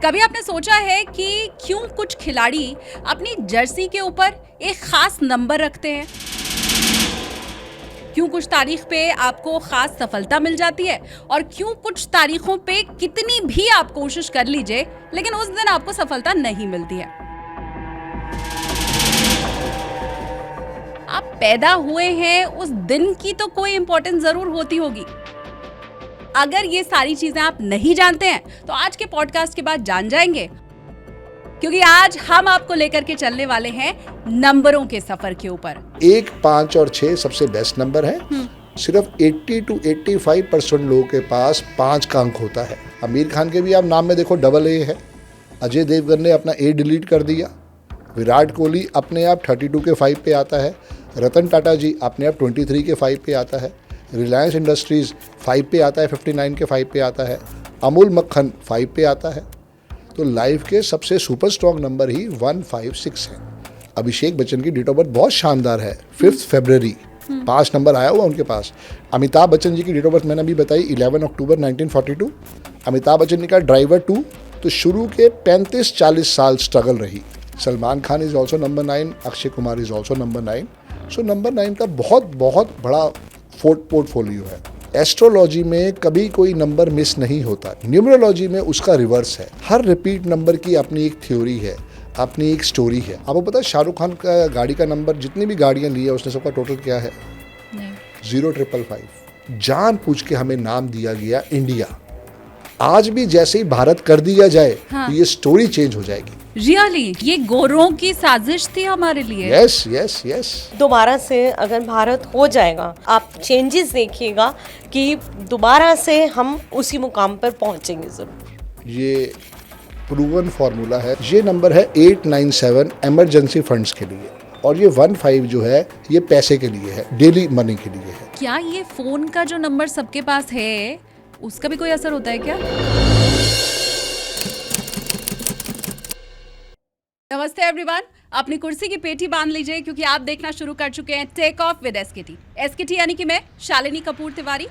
कभी आपने सोचा है कि क्यों कुछ खिलाड़ी अपनी जर्सी के ऊपर एक खास नंबर रखते हैं? क्यों कुछ तारीख पे आपको खास सफलता मिल जाती है और क्यों कुछ तारीखों पे कितनी भी आप कोशिश कर लीजिए लेकिन उस दिन आपको सफलता नहीं मिलती है? आप पैदा हुए हैं उस दिन की तो कोई इंपॉर्टेंस जरूर होती होगी। अगर ये सारी चीजें आप नहीं जानते हैं तो आज के पॉडकास्ट के बाद जान जाएंगे, क्योंकि आज हम आपको लेकर के चलने वाले हैं नंबरों के सफर के ऊपर। 1, 5 और 6 सबसे बेस्ट नंबर है। सिर्फ 80 to 85% लोगों के पास 5 का अंक होता है। आमिर खान के भी आप नाम में देखो AA है। अजय देवगन ने अपना A डिलीट कर दिया। विराट कोहली अपने आप 32 के 5 पे आता है। रतन टाटा जी अपने आप 23 के 5 पे आता है। रिलायंस इंडस्ट्रीज़ 5 पे आता है, 59 के 5 पे आता है। अमूल मक्खन 5 पे आता है। तो लाइफ के सबसे सुपर स्ट्रॉन्ग नंबर ही 156 है। अभिषेक बच्चन की डेट ऑफ बर्थ बहुत शानदार है, 5 फरवरी, 5 नंबर आया हुआ उनके पास। अमिताभ बच्चन जी की डेट ऑफ बर्थ मैंने अभी बताई, 11 अक्टूबर 1942। अमिताभ बच्चन जी का ड्राइवर 2। तो शुरू के 35-40 साल स्ट्रगल रही। Salman Khan is also number 9, Akshay Kumar is also number 9। So number 9 का बहुत बड़ा पोर्टफोलियो है। एस्ट्रोलॉजी में कभी कोई नंबर मिस नहीं होता, न्यूमरोलॉजी में उसका रिवर्स है। हर रिपीट नंबर की अपनी एक थ्योरी है, अपनी एक स्टोरी है। आपको पता है शाहरुख खान का गाड़ी का नंबर, जितनी भी गाड़ियां ली है उसने सबका टोटल क्या है? 0555। जान पूछ के हमें नाम दिया गया इंडिया। आज भी जैसे ही भारत कर दिया जाए तो ये स्टोरी चेंज हो जाएगी। रियली ये गोरों की साजिश थी हमारे लिए। यस। दोबारा से अगर भारत हो जाएगा, आप चेंजेस देखिएगा कि दोबारा से हम उसी मुकाम पर पहुंचेंगे जरूर। ये प्रूवन फार्मूला है। ये नंबर है 897 इमरजेंसी फंड्स के लिए, और ये 15 जो है ये पैसे के लिए है, डेली मनी के लिए है। क्या ये फोन का जो नंबर सबके पास है उसका भी कोई असर होता है क्या? नमस्ते एवरीवन, अपनी कुर्सी की पेटी बांध लीजिए क्योंकि आप देखना शुरू कर चुके हैं टेक ऑफ विद एसकेटी यानी कि मैं शालिनी कपूर तिवारी।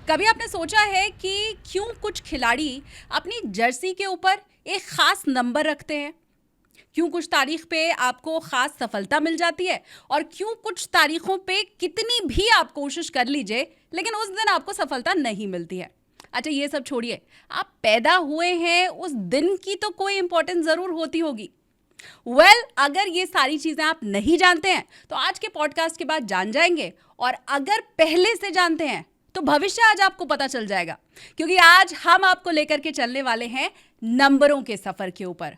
कभी आपने सोचा है कि क्यों कुछ खिलाड़ी अपनी जर्सी के ऊपर एक खास नंबर रखते हैं? क्यों कुछ तारीख पे आपको खास सफलता मिल जाती है और क्यों कुछ तारीखों पे कितनी भी आप कोशिश कर लीजिए लेकिन उस दिन आपको सफलता नहीं मिलती है? अच्छा, ये सब छोड़िए, आप पैदा हुए हैं उस दिन की तो कोई इंपॉर्टेंस जरूर होती होगी। अगर ये सारी चीजें आप नहीं जानते हैं तो आज के पॉडकास्ट के बाद जान जाएंगे, और अगर पहले से जानते हैं तो भविष्य आज आपको पता चल जाएगा, क्योंकि आज हम आपको लेकर के चलने वाले हैं नंबरों के सफर के ऊपर।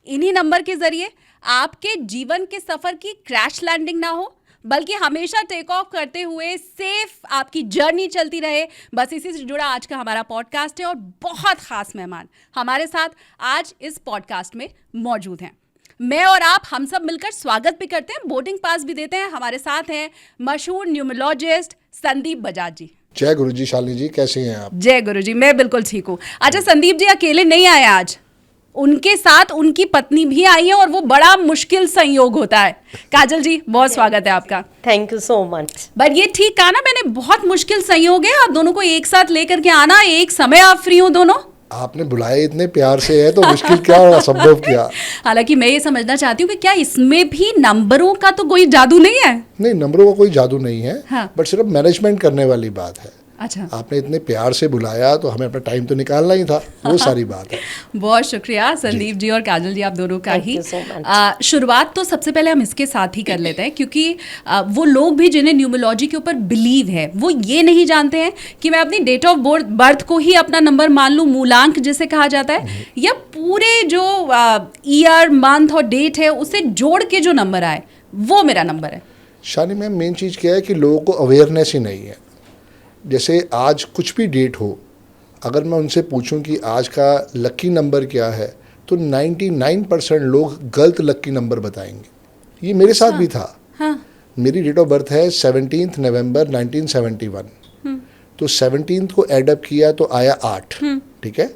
इन्हीं नंबर के जरिए आपके जीवन के सफर की क्रैश लैंडिंग ना हो, बल्कि हमेशा टेक ऑफ करते हुए सेफ आपकी जर्नी चलती रहे। बस इसी से जुड़ा आज का हमारा पॉडकास्ट है और बहुत खास मेहमान हमारे साथ आज इस पॉडकास्ट में मौजूद हैं। मैं और आप हम सब मिलकर स्वागत भी करते हैं, बोर्डिंग पास भी देते हैं। हमारे साथ हैं मशहूर न्यूमरोलॉजिस्ट संदीप बजाज जी। जय गुरुजी। शालिनी जी कैसे हैं आप? जय गुरुजी, मैं बिल्कुल ठीक हूँ। अच्छा, संदीप जी अकेले नहीं आए आज, उनके साथ उनकी पत्नी भी आई है और वो बड़ा मुश्किल संयोग होता है। काजल जी, बहुत स्वागत है आपका। Thank you so much. But ये ठीक कहा ना मैंने, बहुत मुश्किल संयोग है आप दोनों को एक साथ लेकर के आना। एक समय आप फ्री हो दोनों? आपने बुलाया इतने प्यार से है तो मुश्किल क्या और असंभव क्या। हालांकि मैं ये समझना चाहती हूँ कि क्या इसमें भी नंबरों का तो कोई जादू नहीं है? नहीं, नंबरों का कोई जादू नहीं है। हाँ। बट सिर्फ मैनेजमेंट करने वाली बात है। अच्छा, आपने इतने प्यार से बुलाया तो हमें अपना टाइम तो निकालना ही था, वो सारी बात है। बहुत शुक्रिया संदीप जी और काजल जी, आप दोनों का ही। Thank you so much। शुरुआत तो सबसे पहले हम इसके साथ ही कर लेते हैं, क्योंकि वो लोग भी जिन्हें न्यूमरोलॉजी के ऊपर बिलीव है वो ये नहीं जानते हैं कि मैं अपनी डेट ऑफ बर्थ को ही अपना नंबर मान लूँ, मूलांक जिसे कहा जाता है, या पूरे जो ईयर मंथ और डेट है उसे जोड़ के जो नंबर आए वो मेरा नंबर है। शानी मैम, मेन चीज़ क्या है कि लोगों को अवेयरनेस ही नहीं है। जैसे आज कुछ भी डेट हो, अगर मैं उनसे पूछूं कि आज का लकी नंबर क्या है तो 99% लोग गलत लकी नंबर बताएंगे। ये मेरे साथ भी था। हाँ। मेरी डेट ऑफ बर्थ है 17 नवंबर 1971। तो 17 को एडअप किया तो आया 8। ठीक है।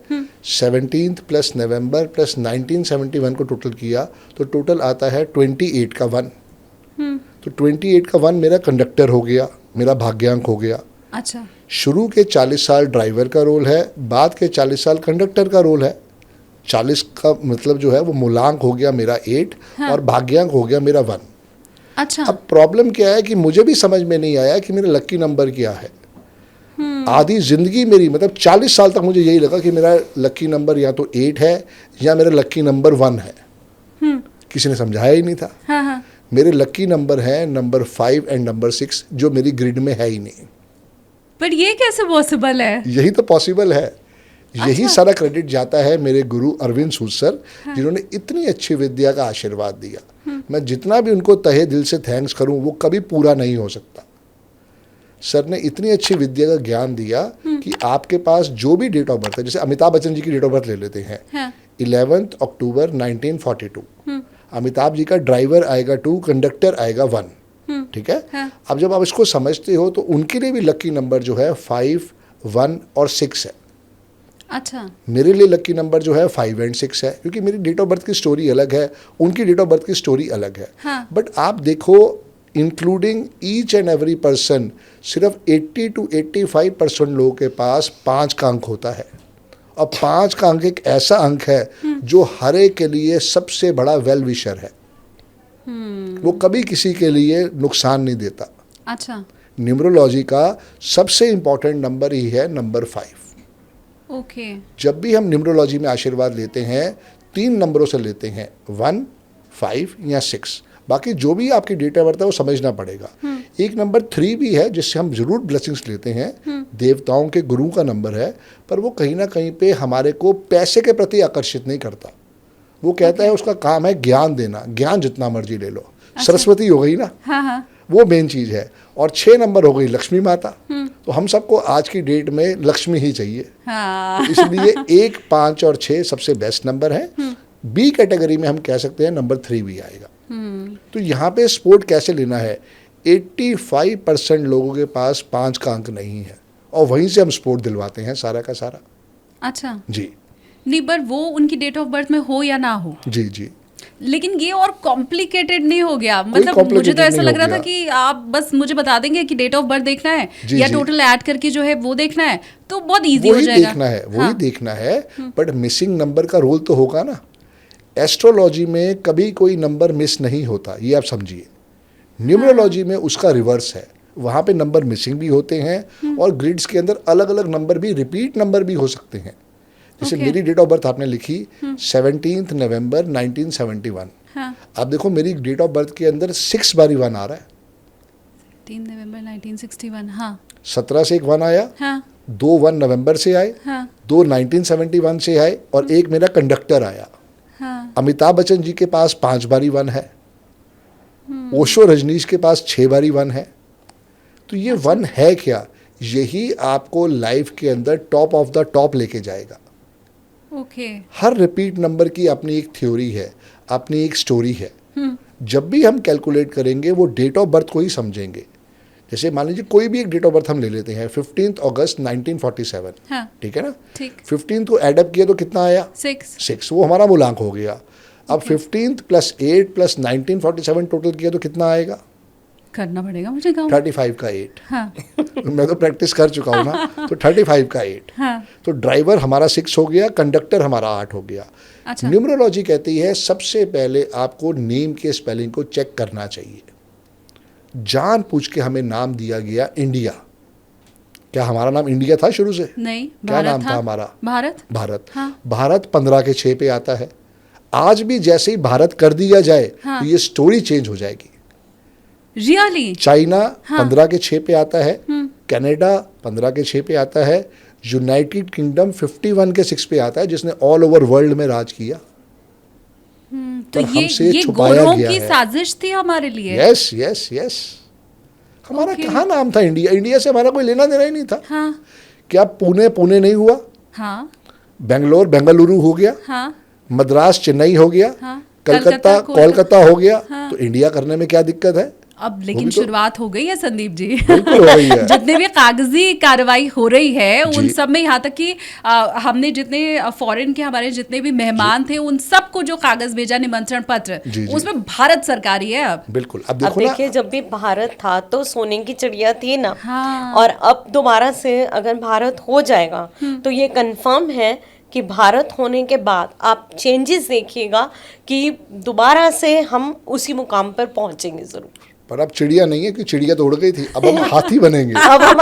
17 प्लस नवंबर प्लस 1971 को टोटल किया तो टोटल आता है 28 का 1। तो 28 का 1 मेरा कंडक्टर हो गया, मेरा भाग्यांक हो गया। अच्छा, शुरू के 40 साल ड्राइवर का रोल है, बाद के 40 साल कंडक्टर का रोल है। 40 का मतलब जो है वो मूलांक हो गया मेरा 8 और भाग्यांक हो गया मेरा 1। अच्छा। अब प्रॉब्लम क्या है कि मुझे भी समझ में नहीं आया कि मेरा लकी नंबर क्या है। आधी जिंदगी मेरी मतलब 40 साल तक मुझे यही लगा कि मेरा लकी नंबर या तो 8 है या मेरा लकी नंबर 1 है। किसी ने समझाया ही नहीं था। हाँ हाँ। मेरे लकी नंबर हैं नंबर 5 एंड नंबर 6 जो मेरी ग्रिड में है ही नहीं। पर ये कैसे पॉसिबल है? यही तो पॉसिबल है। यही सारा क्रेडिट जाता है मेरे गुरु अरविंद सूद सर, जिन्होंने इतनी अच्छी विद्या का आशीर्वाद दिया। मैं जितना भी उनको तहे दिल से थैंक्स करूं वो कभी पूरा नहीं हो सकता। सर ने इतनी अच्छी विद्या का ज्ञान दिया कि आपके पास जो भी डेट ऑफ बर्थ है, जैसे अमिताभ बच्चन जी की डेट ऑफ बर्थ ले लेते हैं, 11 अक्टूबर 1942। अमिताभ जी का ड्राइवर आएगा 2, कंडक्टर आएगा 1। ठीक है। अब जब आप इसको समझते हो तो उनके लिए भी लकी नंबर जो है 5, 1 और 6 है। अच्छा। मेरे लिए लकी नंबर जो है 5 एंड 6 है, क्योंकि मेरी डेट ऑफ बर्थ की स्टोरी अलग है, उनकी डेट ऑफ बर्थ की स्टोरी अलग है। बट आप देखो, including each and every person, सिर्फ 80 to 85% लोगों के पास 5 का अंक होता है। और 5 का अंक एक ऐसा अंक है जो हर एक के लिए सबसे बड़ा वेल विशर है। वो कभी किसी के लिए नुकसान नहीं देता। अच्छा। न्यूमरोलॉजी का सबसे इंपॉर्टेंट नंबर ही है नंबर 5। ओके। जब भी हम न्यूमरोलॉजी में आशीर्वाद लेते हैं 3 नंबरों से लेते हैं, 1, 5 या 6। बाकी जो भी आपकी डेट ऑफ बर्थ है वो समझना पड़ेगा। एक नंबर 3 भी है जिससे हम जरूर ब्लेसिंग्स लेते हैं, देवताओं के गुरु का नंबर है, पर वो कहीं ना कहीं पे हमारे को पैसे के प्रति आकर्षित नहीं करता। वो कहता है उसका काम है ज्ञान देना, ज्ञान जितना मर्जी ले लो। सरस्वती हो गई ना, हाँ। वो मेन चीज़ है। और 6 नंबर हो गई लक्ष्मी माता। तो हम सबको आज की डेट में लक्ष्मी ही चाहिए। हाँ। तो इसलिए 1, 5 और 6 सबसे बेस्ट नंबर है। बी कैटेगरी में हम कह सकते हैं नंबर 3 भी आएगा। तो यहाँ पे स्पोर्ट कैसे लेना है, 85% लोगों के पास 5 का अंक नहीं है और वहीं से हम स्पोर्ट दिलवाते हैं सारा का सारा। अच्छा। जी नहीं, पर वो उनकी डेट ऑफ बर्थ में हो या ना हो, जी जी, लेकिन ये और कॉम्प्लिकेटेड नहीं हो गया? कोई मतलब मुझे तो complicated ऐसा नहीं लग हो रहा था गया। कि आप बस मुझे बता देंगे कि डेट ऑफ बर्थ देखना है जी, या जी। टोटल ऐड करके जो है वो देखना है, तो बहुत इजी हो वही जाएगा। देखना है, वही हाँ। देखना है। बट मिसिंग नंबर का रोल तो होगा ना। एस्ट्रोलॉजी में कभी कोई नंबर मिस नहीं होता, ये आप समझिए। न्यूमरोलॉजी में उसका रिवर्स है, वहाँ पे नंबर मिसिंग भी होते हैं और ग्रिड्स के अंदर अलग अलग नंबर भी, रिपीट नंबर भी हो सकते हैं। जैसे मेरी डेट ऑफ बर्थ आपने लिखी 17 नवंबर 1971। हाँ। आप देखो मेरी डेट ऑफ बर्थ के अंदर 6 बारी 1 आ रहा है। 3 नवंबर 1961। हाँ 17 से एक 1 आया, हाँ 2 1 नवंबर से आए, हाँ 2 1971 से आए और एक मेरा कंडक्टर आया। हाँ। अमिताभ बच्चन जी के पास 5 बारी 1 है, ओशो रजनीश के पास 6 बारी 1 है। तो ये 1 है क्या, यही आपको लाइफ के अंदर टॉप ऑफ द टॉप लेके जाएगा। ओके। हर रिपीट नंबर की अपनी एक थ्योरी है, अपनी एक स्टोरी है। जब भी हम कैलकुलेट करेंगे वो डेट ऑफ बर्थ को ही समझेंगे। जैसे मान लीजिए कोई भी एक डेट ऑफ बर्थ हम ले लेते हैं, 15 अगस्त 1947। हाँ। ठीक है ना। ठीक। 15 को एडअप किया तो कितना आया, 6। वो हमारा मूलांक हो गया। अब 15 + 8 + 1947 टोटल किया तो कितना आएगा, करना पड़ेगा मुझे काम। 35 का 8। हाँ। मैं तो प्रैक्टिस कर चुका हूँ ना। तो 35 का 8। हाँ। तो ड्राइवर हमारा 6 हो गया, कंडक्टर हमारा 8 हो गया। अच्छा। न्यूमरोलॉजी कहती है सबसे पहले आपको नेम के स्पेलिंग को चेक करना चाहिए। जान पूछ के हमें नाम दिया गया इंडिया। क्या हमारा नाम इंडिया था शुरू से? नहीं, क्या भारत नाम था हमारा? भारत। भारत। हाँ। भारत 15 के 6 पे आता है। आज भी जैसे ही भारत कर दिया जाए हाँ। तो ये स्टोरी चेंज हो जाएगी। रियली? चाइना हाँ। 15 के 6 पे आता है, कनाडा 15 के 6 पे आता है, यूनाइटेड किंगडम 51 के 6 पे आता है, जिसने ऑल ओवर वर्ल्ड में राज किया। तो पर हमसे ये छुपाया गोरों गया की है। साजिश थी हमारे लिए। Yes yes yes. हमारा Okay. कहाँ नाम था इंडिया, इंडिया से हमारा कोई लेना देना ही नहीं था। हाँ क्या पुणे पुणे नहीं हुआ, हाँ बेंगलोर बेंगलुरु हो गया, हाँ मद्रास चेन्नई हो गया, हाँ, कलकत्ता कोलकाता कोलकाता हो गया। हाँ। तो इंडिया करने में क्या दिक्कत है? अब वो लेकिन भी तो- शुरुआत हो गई है संदीप जी। बिल्कुल हो रही है। जितने भी कागजी कार्रवाई हो रही है उन जी। सब में, यहाँ तक कि हमने जितने फॉरेन के हमारे जितने भी मेहमान थे उन सबको जो कागज भेजा, निमंत्रण पत्र, जी, जी। उसमें भारत सरकारी है अब। बिल्कुल। अब अब देखो ना, देखिए, जब भी भारत था तो सोने की चिड़िया थी ना। हाँ। और अब दोबारा से अगर भारत हो जाएगा तो ये कंफर्म है कि भारत होने के बाद आप चेंजेस देखिएगा कि दोबारा से हम उसी मुकाम पर पहुंचेंगे जरूर। पर अब चिड़िया नहीं है, कि चिड़िया तो उड़ गई थी, अब हम हाथी बनेंगे। अब हम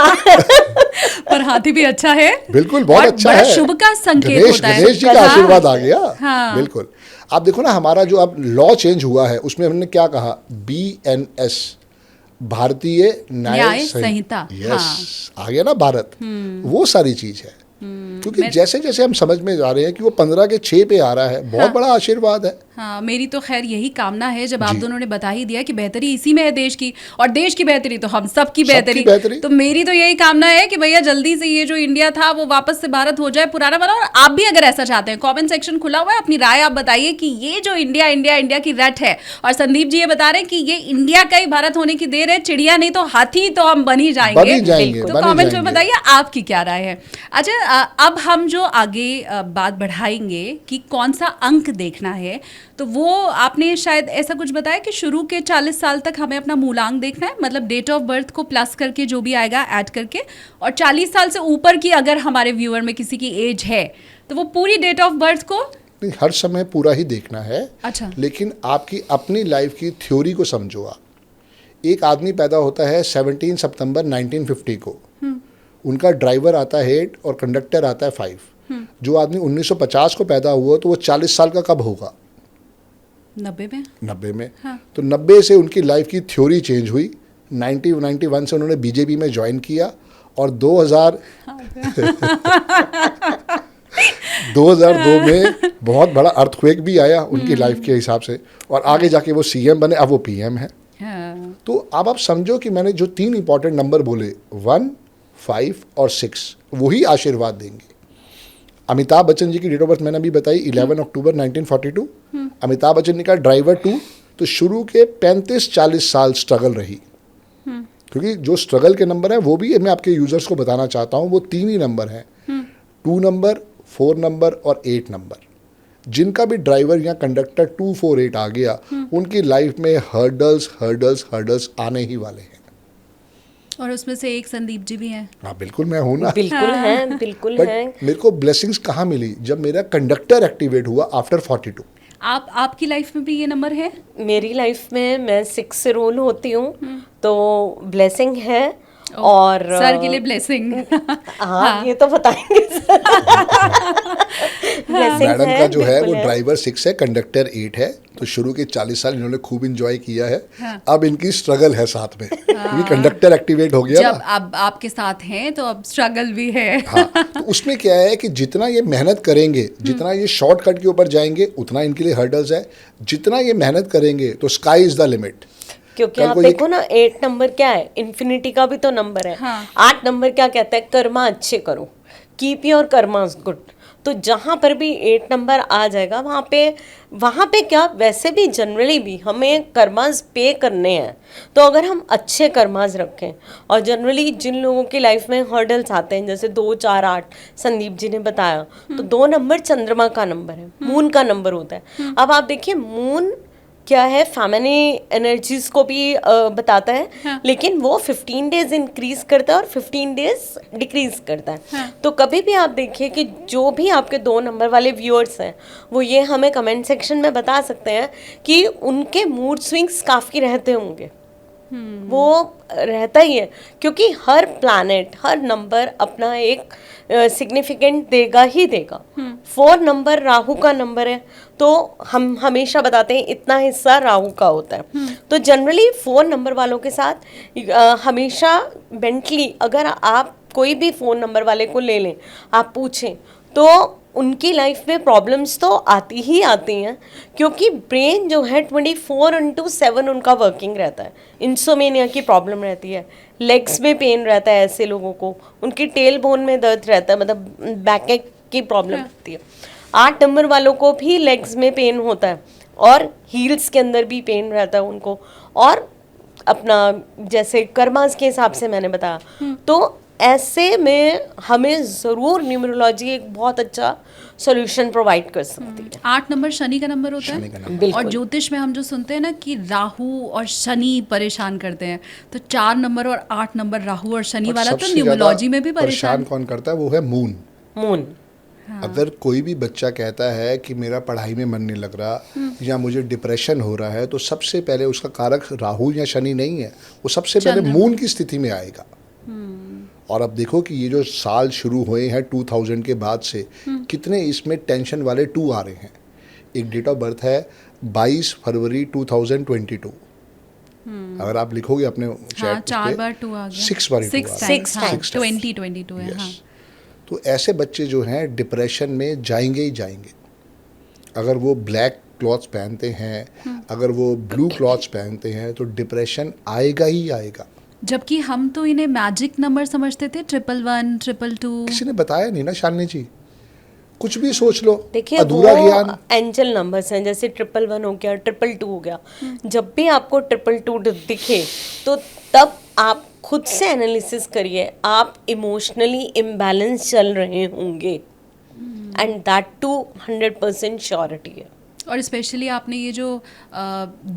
पर हाथी भी अच्छा है, बिल्कुल बहुत और अच्छा बड़ा है, शुभ का संकेत होता है। गणेश जी का हाँ। आशीर्वाद आ गया। हाँ। बिल्कुल। आप देखो ना, हमारा जो अब लॉ चेंज हुआ है उसमें हमने क्या कहा, BNS, भारतीय न्याय संहिता। यस, आ गया ना भारत, वो सारी चीज है। क्योंकि जैसे जैसे हम समझ में जा रहे हैं कि वो 15 के 6 पे आ रहा है, बहुत बड़ा आशीर्वाद है। हाँ, मेरी तो खैर यही कामना है, जब आप दोनों ने बता ही दिया कि बेहतरी इसी में है देश की, और देश की बेहतरी तो हम सबकी बेहतरी, तो मेरी तो यही कामना है कि भैया जल्दी से ये जो इंडिया था वो वापस से भारत हो जाए पुराना वाला। और आप भी अगर ऐसा चाहते हैं, कमेंट सेक्शन खुला हुआ है, अपनी राय आप बताइए कि ये जो इंडिया इंडिया इंडिया की रट है, और संदीप जी ये बता रहे हैं कि ये इंडिया का ही भारत होने की देर है, चिड़िया नहीं तो हाथी तो हम बन ही जाएंगे। तो कमेंट में बताइए आपकी क्या राय है। अच्छा, अब हम जो आगे बात बढ़ाएंगे कि कौन सा अंक देखना है, तो वो आपने शायद ऐसा कुछ बताया कि शुरू के 40 साल तक हमें अपना मूलांक देखना है, मतलब डेट ऑफ बर्थ को प्लस करके जो भी आएगा ऐड करके, और 40 साल से ऊपर की अगर हमारे व्यूअर में किसी की एज है तो वो पूरी डेट ऑफ बर्थ को नहीं, हर समय पूरा ही देखना है। अच्छा। लेकिन आपकी अपनी लाइफ की थ्योरी को समझो आप। एक आदमी पैदा होता है 17 सितंबर 1950 को, उनका ड्राइवर आता है 8 और कंडक्टर आता है 5। जो आदमी 1950 को पैदा हुआ तो वो 40 साल का कब होगा? 90 में। हाँ। तो 90 से उनकी लाइफ की थ्योरी चेंज हुई। 91 से उन्होंने बीजेपी में ज्वाइन किया, और 2002 में बहुत बड़ा अर्थक्वेक भी आया उनकी लाइफ के हिसाब से, और आगे जाके वो CM बने, अब वो PM है। हाँ। तो अब आप समझो कि मैंने जो 3 इंपॉर्टेंट नंबर बोले, 1, 5 और 6, वही आशीर्वाद देंगे। अमिताभ बच्चन जी की डेट ऑफ बर्थ मैंने अभी बताई, 11 अक्टूबर 1942। अमिताभ बच्चन जी का ड्राइवर 2, तो शुरू के 35-40 साल स्ट्रगल रही। क्योंकि जो स्ट्रगल के नंबर हैं वो भी मैं आपके यूजर्स को बताना चाहता हूँ, वो 3 ही नंबर हैं, 2 नंबर, 4 नंबर और 8 नंबर। जिनका भी ड्राइवर या कंडक्टर 2, 4, 8 आ गया, उनकी लाइफ में हर्डल्स आने ही वाले हैं। और उसमें से एक संदीप जी भी हैं। हाँ बिल्कुल, मैं हूँ ना। बिल्कुल है, बिल्कुल बट है। मेरे को ब्लेसिंग्स कहाँ मिली? जब मेरा कंडक्टर एक्टिवेट हुआ आफ्टर 42। आपकी लाइफ में भी ये नंबर है? मेरी लाइफ में मैं 6 से रोल होती हूँ, तो ब्लेसिंग है। और सर के लिए ब्लेसिंग। हाँ, ये तो बताएंगे सर। मैडम का जो है वो ड्राइवर 6 है, कंडक्टर 8 है, तो शुरू के 40 साल इन्होंने खूब इंजॉय किया है। हाँ। अब इनकी स्ट्रगल है साथ में, क्योंकि कंडक्टर एक्टिवेट हो गया जब ना। अब आपके साथ हैं तो अब स्ट्रगल भी है। हाँ, तो उसमें क्या है कि जितना ये मेहनत करेंगे, जितना ये शॉर्टकट के ऊपर जाएंगे, उतना इनके लिए हर्डल्स है। जितना ये मेहनत करेंगे तो स्काई इज द लिमिट। क्योंकि आप देखो ना, 8 नंबर क्या है, इन्फिनिटी का भी तो नंबर है। हाँ। 8 नंबर क्या कहता है, कर्मा अच्छे करो, कीप योर कर्मास गुड। तो जहाँ पर भी 8 नंबर आ जाएगा, वहाँ पे क्या, वैसे भी जनरली भी हमें कर्मास पे करने हैं। तो अगर हम अच्छे कर्मास रखें, और जनरली जिन लोगों की लाइफ में हर्डल्स आते हैं, जैसे 2, 4, 8 संदीप जी ने बताया, तो 2 नंबर चंद्रमा का नंबर है, मून का नंबर होता है। अब आप देखिए, मून क्या है, फैमिली एनर्जीज को भी बताता है। हाँ। लेकिन वो 15 डेज इंक्रीज करता है और 15 डेज डिक्रीज करता है। हाँ। तो कभी भी आप देखिए कि जो भी आपके 2 नंबर वाले व्यूअर्स हैं, वो ये हमें कमेंट सेक्शन में बता सकते हैं कि उनके मूड स्विंग्स काफ़ी रहते होंगे। वो रहता ही है, क्योंकि हर प्लैनेट, हर नंबर अपना एक सिग्निफिकेंट देगा ही देगा। 4 नंबर राहु का नंबर है, तो हम हमेशा बताते हैं इतना हिस्सा राहु का होता है। तो जनरली 4 नंबर वालों के साथ हमेशा मेंटली, अगर आप कोई भी 4 नंबर वाले को ले लें, आप पूछें, तो उनकी लाइफ में प्रॉब्लम्स तो आती ही आती हैं, क्योंकि ब्रेन जो है 24/7 उनका वर्किंग रहता है। इंसोमेनिया की प्रॉब्लम रहती है, लेग्स में पेन रहता है ऐसे लोगों को, उनकी टेल बोन में दर्द रहता है, मतलब बैक की प्रॉब्लम होती है। 8 नंबर वालों को भी लेग्स में पेन होता है, और हील्स के अंदर भी पेन रहता है उनको। और अपना जैसे कर्मास के हिसाब से मैंने बताया, तो ऐसे में हमें ज़रूर न्यूमरोलॉजी एक बहुत अच्छा सॉल्यूशन प्रोवाइड कर सकती है। 8 नंबर शनि का नंबर होता है, और ज्योतिष में हम जो सुनते हैं ना कि राहु और शनि परेशान करते हैं, तो 4 नंबर और 8 नंबर राहु और शनि वाला तो न्यूमरोलॉजी में भी परेशान कौन करता है, वो है मून। अगर कोई भी बच्चा कहता है कि मेरा पढ़ाई में मन नहीं लग रहा या मुझे डिप्रेशन हो रहा है, तो सबसे पहले उसका कारक राहु या शनि नहीं है, वो सबसे पहले मून की स्थिति में आएगा। और अब देखो कि ये जो साल शुरू हुए हैं 2000 के बाद से, कितने इसमें टेंशन वाले 2 आ रहे हैं। एक डेट ऑफ बर्थ है 22 फरवरी 2022। अगर आप लिखोगे अपने हाँ, 4 बार 2 आ गया, 6 बार 2 Six times. 2022 है। हाँ, तो ऐसे बच्चे जो हैं डिप्रेशन में जाएंगे ही जाएंगे। अगर वो ब्लैक क्लॉथ्स पहनते हैं, अगर वो ब्लू क्लॉथ्स पहनते हैं, तो डिप्रेशन आएगा ही आएगा। जबकि हम तो इन्हें मैजिक नंबर समझते थे, 111, 222। किसी ने बताया नहीं ना शालिनी जी, कुछ भी सोच लो, देखिए अधूरा वो ज्ञान। एंजल नंबर्स हैं, जैसे 111 हो गया, 222 हो गया। जब भी आपको 222 दिखे तो तब आप खुद से एनालिसिस करिए, आप इमोशनली इम्बैलेंस चल रहे होंगे, एंड दैट टू 100% श्योरिटी है। और स्पेशली आपने ये जो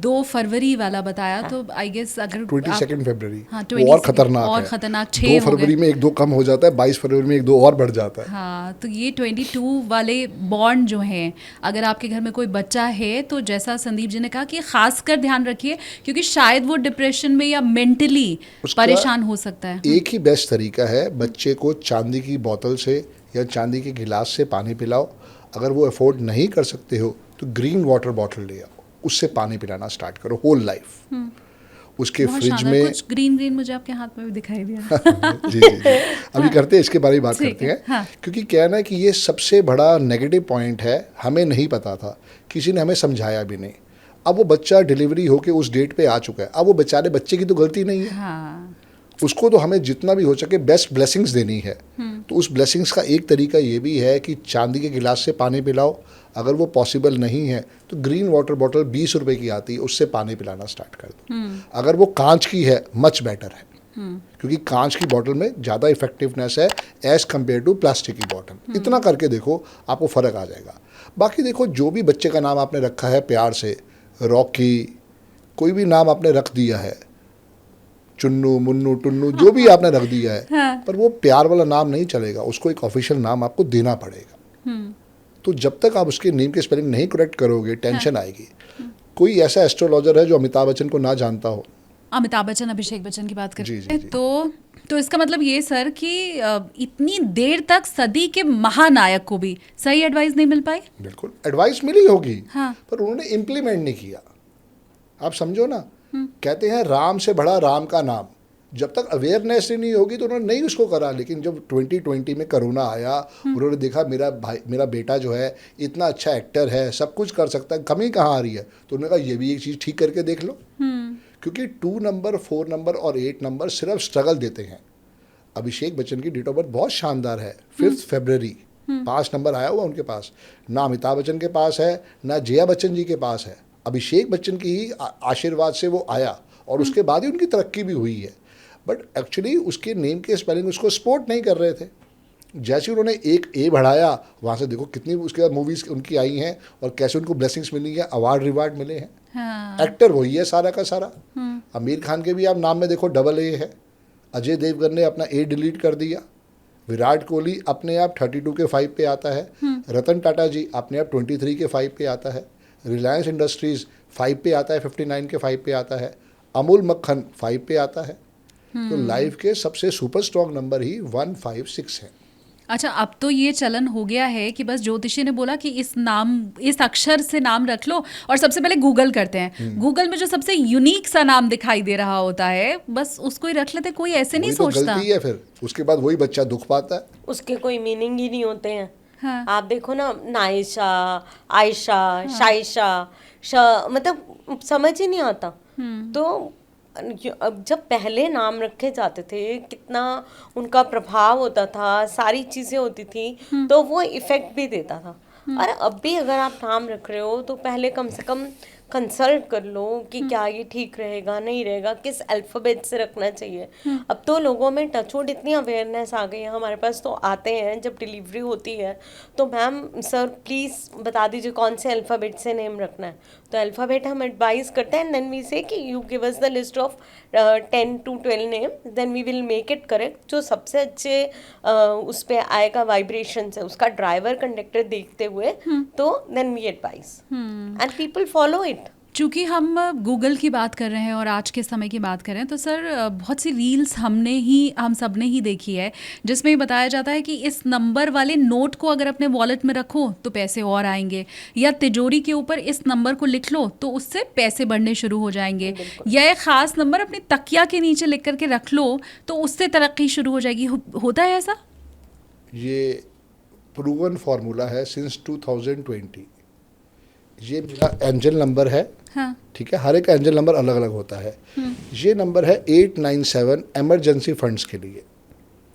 2 फरवरी वाला बताया, तो आई गेस अगर 22 फरवरी हाँ, वो और 22 खतरनाक और है। खतरनाक 6 2 हो फरवरी गए। में 1-2 कम हो जाता है, 22 फरवरी में 1-2 और बढ़ जाता है। हाँ, तो ये 22 वाले बॉन्ड जो हैं, अगर आपके घर में कोई बच्चा है तो जैसा संदीप जी ने कहा कि खासकर ध्यान रखिए, क्योंकि शायद वो डिप्रेशन में या मेंटली उसका परेशान हो सकता है। एक ही बेस्ट तरीका है, बच्चे को चांदी की बोतल से या चांदी के गिलास से पानी पिलाओ। अगर वो अफोर्ड नहीं कर सकते हो तो ग्रीन वाटर बॉटल ले आओ, उससे पानी पिलाना स्टार्ट करो होल लाइफ। उसके बहुत फ्रिज शानदार, में कुछ ग्रीन मुझे आपके हाथ में भी दिखाई दिया। जी जी जी, अभी करते हैं, इसके बारे में बात ठीक करते है, हैं। हाँ। क्योंकि क्या है ना कि ये सबसे बड़ा नेगेटिव पॉइंट है, हमें नहीं पता था, किसी ने हमें समझाया भी नहीं। अब वो बच्चा डिलीवरी होके उस डेट पे आ चुका है, अब वो बेचारे बच्चे की तो गलती नहीं है, हाँ, उसको तो हमें जितना भी हो सके बेस्ट ब्लेसिंग्स देनी है। तो उस ब्लेसिंग्स का एक तरीका ये भी है कि चांदी के गिलास से पानी पिलाओ। अगर वो पॉसिबल नहीं है तो ग्रीन वाटर बॉटल 20 रुपए की आती है, उससे पानी पिलाना स्टार्ट कर दो। अगर वो कांच की है, मच बेटर है, क्योंकि कांच की बॉटल में ज़्यादा इफेक्टिवनेस है एज़ कम्पेयर टू प्लास्टिक की बॉटल। इतना करके देखो, आपको फ़र्क आ जाएगा। बाकी देखो, जो भी बच्चे का नाम आपने रखा है प्यार से, रॉकी, कोई भी नाम आपने रख दिया है, चुन्नू, मुन्नू, टुन्नू, जो भी आपने रख दिया है, पर वो प्यार वाला नाम नहीं चलेगा, उसको एक ऑफिशियल नाम आपको देना पड़ेगा। तो जब तक आप उसके नेम के स्पेलिंग नहीं करेक्ट करोगे, टेंशन आएगी। कोई ऐसा एस्ट्रोलॉजर है जो अमिताभ बच्चन को ना जानता हो? अमिताभ बच्चन, अभिषेक बच्चन की बात जी, करते हैं, जी। तो इसका मतलब ये सर कि इतनी देर तक सदी के महानायक को भी सही एडवाइस नहीं मिल पाई। बिल्कुल एडवाइस मिली होगी, हाँ। पर उन्होंने इम्प्लीमेंट नहीं किया। आप समझो ना, कहते हैं राम से बड़ा राम का नाम। जब तक अवेयरनेस ही नहीं होगी तो उन्होंने नहीं उसको करा। लेकिन जब 2020 में कोरोना आया, उन्होंने देखा मेरा बेटा जो है इतना अच्छा एक्टर है, सब कुछ कर सकता है, कमी कहाँ आ रही है, तो उन्होंने कहा ये भी एक चीज़ ठीक करके देख लो। क्योंकि 2 नंबर, 4 नंबर और 8 नंबर सिर्फ स्ट्रगल देते हैं। अभिषेक बच्चन की डेट ऑफ बर्थ बहुत शानदार है, 5 फरवरी, 5 नंबर आया हुआ उनके पास। ना अमिताभ बच्चन के पास है, ना जया बच्चन जी के पास है। अभिषेक बच्चन की ही आशीर्वाद से वो आया, और उसके बाद ही उनकी तरक्की भी हुई है। बट एक्चुअली उसके नेम के स्पेलिंग उसको सपोर्ट नहीं कर रहे थे। जैसे उन्होंने एक ए बढ़ाया, वहाँ से देखो कितनी उसके बाद मूवीज़ उनकी आई हैं और कैसे उनको ब्लेसिंग्स मिली हैं, अवार्ड रिवार्ड मिले हैं। हाँ। एक्टर वही है सारा का सारा। आमिर खान के भी आप नाम में देखो AA है। अजय देवगन ने अपना A डिलीट कर दिया। विराट कोहली अपने आप 32 के 5 पे आता है। रतन टाटा जी अपने आप 23 के 5 पे आता है। रिलायंस इंडस्ट्रीज़ 5 पे आता है, 59 के 5 पे आता है। अमूल मक्खन 5 पे आता है। तो लाइफ के सबसे सुपर स्ट्रॉन्ग नंबर ही 156 है। अच्छा, अब तो ये चलन हो गया है कि बस ज्योतिषी ने बोला कि इस अक्षर से नाम रख लो, और सबसे पहले गूगल करते हैं। गूगल में जो सबसे यूनिक सा नाम दिखाई दे रहा होता है, बस उसको ही रख लेते, कोई ऐसे नहीं वही तो सोचता। गलती है, फिर उसके बाद वही बच्चा दुख पाता है। उसके कोई मीनिंग ही नहीं होते हैं। हाँ। आप देखो ना, नाइशा, आयशा, शाइशा, मतलब समझ ही नहीं आता। तो अब जब पहले नाम रखे जाते थे, कितना उनका प्रभाव होता था, सारी चीज़ें होती थी, तो वो इफ़ेक्ट भी देता था। और अब भी अगर आप नाम रख रहे हो तो पहले कम से कम कंसल्ट कर लो कि क्या ये ठीक रहेगा नहीं रहेगा, किस अल्फ़ाबेट से रखना चाहिए। अब तो लोगों में टचवुड इतनी अवेयरनेस आ गई है, हमारे पास तो आते हैं जब डिलीवरी होती है तो मैम सर प्लीज़ बता दीजिए कौन से अल्फ़ाबेट से नेम रखना है, तो अल्फ़ाबेट हम एडवाइस करते हैं, देन वी से कि you give us the list of 10 to 12 name, then we will make it correct, जो सबसे अच्छे उस पे आएगा वाइब्रेशन से उसका ड्राइवर कंडक्टर देखते हुए, तो then we advise and people follow it. चूँकि हम गूगल की बात कर रहे हैं और आज के समय की बात कर रहे हैं, तो सर बहुत सी रील्स हम सब ने ही देखी है जिसमें ये बताया जाता है कि इस नंबर वाले नोट को अगर अपने वॉलेट में रखो तो पैसे और आएंगे, या तिजोरी के ऊपर इस नंबर को लिख लो तो उससे पैसे बढ़ने शुरू हो जाएंगे, या एक ख़ास नंबर अपनी तकिया के नीचे लिख करके रख लो तो उससे तरक्की शुरू हो जाएगी। होता है ऐसा? ये प्रूवन फार्मूला है सिंस 2020। ये मेरा एंजल नंबर है, हाँ। ठीक है, हर एक एंजल नंबर अलग अलग होता है। ये नंबर है 897 इमरजेंसी फंड्स के लिए।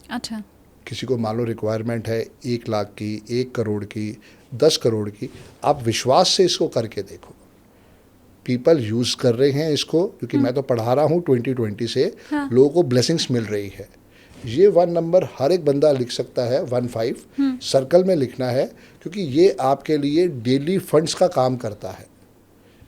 अच्छा। किसी को मान लो रिक्वायरमेंट है 1 लाख की, 1 करोड़ की, 10 करोड़ की, आप विश्वास से इसको करके देखो। पीपल यूज़ कर रहे हैं इसको, क्योंकि मैं तो पढ़ा रहा हूँ 2020 से, हाँ। लोगों को ब्लेसिंग्स मिल रही है। ये 1 नंबर हर एक बंदा लिख सकता है, 15 सर्कल में लिखना है, क्योंकि ये आपके लिए डेली फंड्स का काम करता है।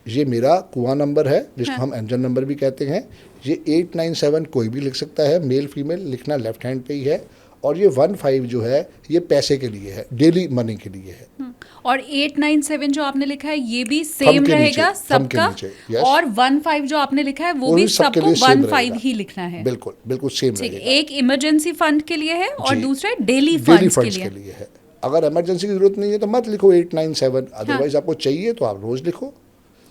ये मेरा कुआं नंबर है जिसको हम एंजल नंबर भी कहते हैं। ये 897 कोई भी लिख सकता है, मेल फीमेल, लिखना लेफ्ट हैंड पे ही है। और ये 15 जो है ये पैसे के लिए है, डेली मनी के लिए है। और 897 जो आपने लिखा है ये भी सेम के रहेगा नीचे, थंब के सबका, नीचे, yes। और 15 जो आपने लिखा है वो वो भी भी सबके सबको लिए same 15 रहेगा। ही लिखना है। बिल्कुल बिल्कुल सेम ठीक है, रहेगा। एक इमरजेंसी फंड के लिए है और जी। दूसरा डेली डेली फंड्स के फंड्स लिए। के लिए है। अगर इमरजेंसी की जरूरत नहीं है तो मत लिखो 897, अदरवाइज आपको चाहिए तो आप रोज लिखो,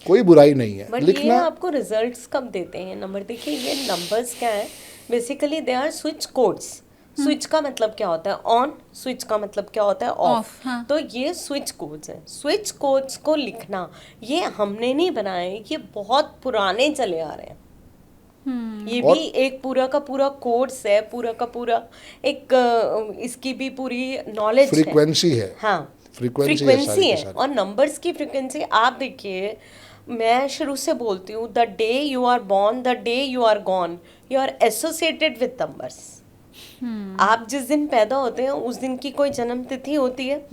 कोई बुराई नहीं है बट ये लिखना। आपको रिजल्ट्स कब देते हैं नंबर? देखिए ये नंबर्स क्या है, basically they are switch codes. Switch का मतलब क्या होता है? ऑन। स्विच का मतलब क्या होता है? ऑफ। हाँ। तो ये स्विच कोड्स हैं। स्विच कोड्स को लिखना ये हमने नहीं बनाए, ये बहुत पुराने चले आ रहे हैं। ये भी एक पूरा का पूरा कोर्स है, पूरा का पूरा एक इसकी भी पूरी नॉलेज है, फ्रीक्वेंसी है। हाँ फ्रीक्वेंसी फ्रीक्वेंसी है। सारी। और नंबर्स की फ्रीक्वेंसी आप देखिए, मैं शुरू से बोलती हूँ, the day you are born, the day you are gone, you are associated with numbers. आप जिस दिन पैदा होते हैं उस दिन की कोई जन्म तिथि होती है।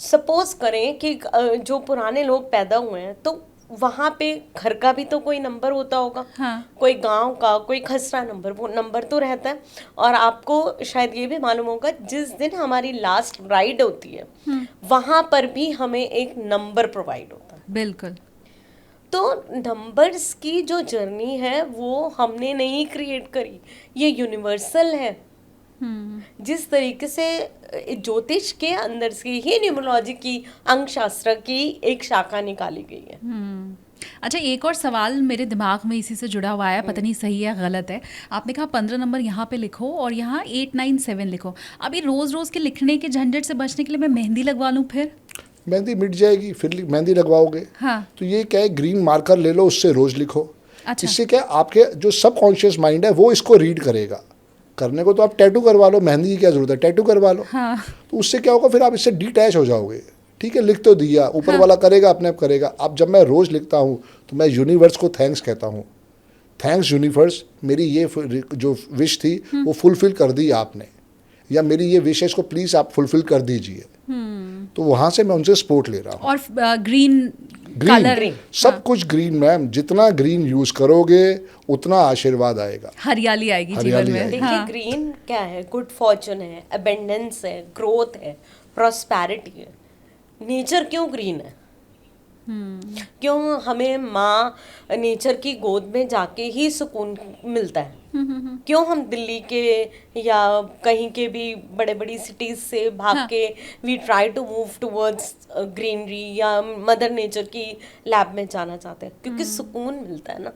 सपोज करें कि जो पुराने लोग पैदा हुए हैं तो वहाँ पे घर का भी तो कोई नंबर होता होगा, हाँ। कोई गांव का, कोई खसरा नंबर, वो नंबर तो रहता है। और आपको शायद ये भी मालूम होगा, जिस दिन हमारी लास्ट राइड होती है वहाँ पर भी हमें एक नंबर प्रोवाइड होता है। बिल्कुल। तो नंबर्स की जो जर्नी है वो हमने नहीं क्रिएट करी, ये यूनिवर्सल है। जिस तरीके से ज्योतिष के अंदर से ही न्यूमरोलॉजी की अंक शास्त्र की एक शाखा निकाली गई है। अच्छा, एक और सवाल मेरे दिमाग में इसी से जुड़ा हुआ है, पता नहीं सही है गलत है। आपने कहा 15 नंबर यहाँ पे लिखो और यहाँ 897 लिखो। अभी रोज रोज के लिखने के झंझट से बचने के लिए मैं मेहंदी लगवा लूँ, फिर मेहंदी मिट जाएगी, फिर मेहंदी लगवाओगे। हाँ। तो ये क्या है, ग्रीन मार्कर ले लो, उससे रोज लिखो। अच्छा। इससे क्या आपके जो सबकॉन्शियस माइंड है वो इसको रीड करेगा। करने को तो आप टैटू करवा लो, मेहंदी की क्या जरूरत है, टैटू करवा लो। हाँ। तो उससे क्या होगा, फिर आप इससे डिटैच हो जाओगे। ठीक है, लिख तो दिया, ऊपर वाला करेगा, अपने आप करेगा। अब जब मैं रोज लिखता हूँ तो मैं यूनिवर्स को थैंक्स कहता हूँ। थैंक्स यूनिवर्स, मेरी ये जो विश थी वो फुलफिल कर दी आपने, या मेरी ये विशेष को प्लीज आप फुलफिल कर दीजिए। तो वहां से मैं उनसे सपोर्ट ले रहा हूँ। और ग्रीन कलर, सब कुछ ग्रीन मैम, जितना ग्रीन यूज करोगे उतना आशीर्वाद आएगा, हरियाली आएगी जीवन हरियाली में। आएगी। देखिए ग्रीन क्या है? गुड फॉर्चून है, अबेंडेंस है, ग्रोथ है, प्रॉस्पेरिटी है। नेचर क्यों ग्रीन है? क्यों हमें माँ नेचर की गोद में जाके ही सुकून मिलता है? क्यों हम दिल्ली के या कहीं के भी बड़े बड़ी सिटीज से भाग के we try to move towards greenery या मदर नेचर की लैब में जाना चाहते हैं? क्योंकि सुकून मिलता है ना।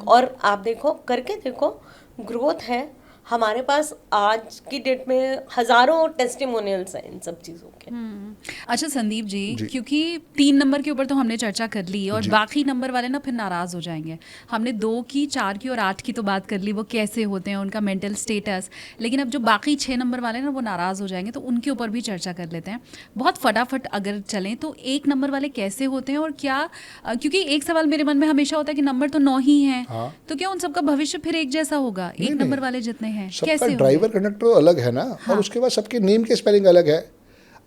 और आप देखो, करके देखो, ग्रोथ है, हमारे पास आज की डेट में हजारों टेस्टिमोनियल्स हैं इन सब चीज़ों के। अच्छा संदीप जी, जी। क्योंकि 3 नंबर के ऊपर तो हमने चर्चा कर ली और जी। बाकी नंबर वाले ना फिर नाराज हो जाएंगे। हमने 2 की, 4 की और 8 की तो बात कर ली, वो कैसे होते हैं, उनका मेंटल स्टेटस। लेकिन अब जो बाकी 6 नंबर वाले ना वो नाराज हो जाएंगे, तो उनके ऊपर भी चर्चा कर लेते हैं। बहुत फटाफट अगर चलें तो 1 नंबर वाले कैसे होते हैं और क्या, क्योंकि एक सवाल मेरे मन में हमेशा होता है कि नंबर तो 9 ही हैं, हाँ। तो क्या उन सबका भविष्य फिर एक जैसा होगा? नहीं, 1 नहीं। नंबर वाले जितने हैं सबका कैसे होंगे? ड्राइवर कंडक्टर तो अलग है ना, हाँ। और उसके बाद सबके नेम के स्पेलिंग अलग है।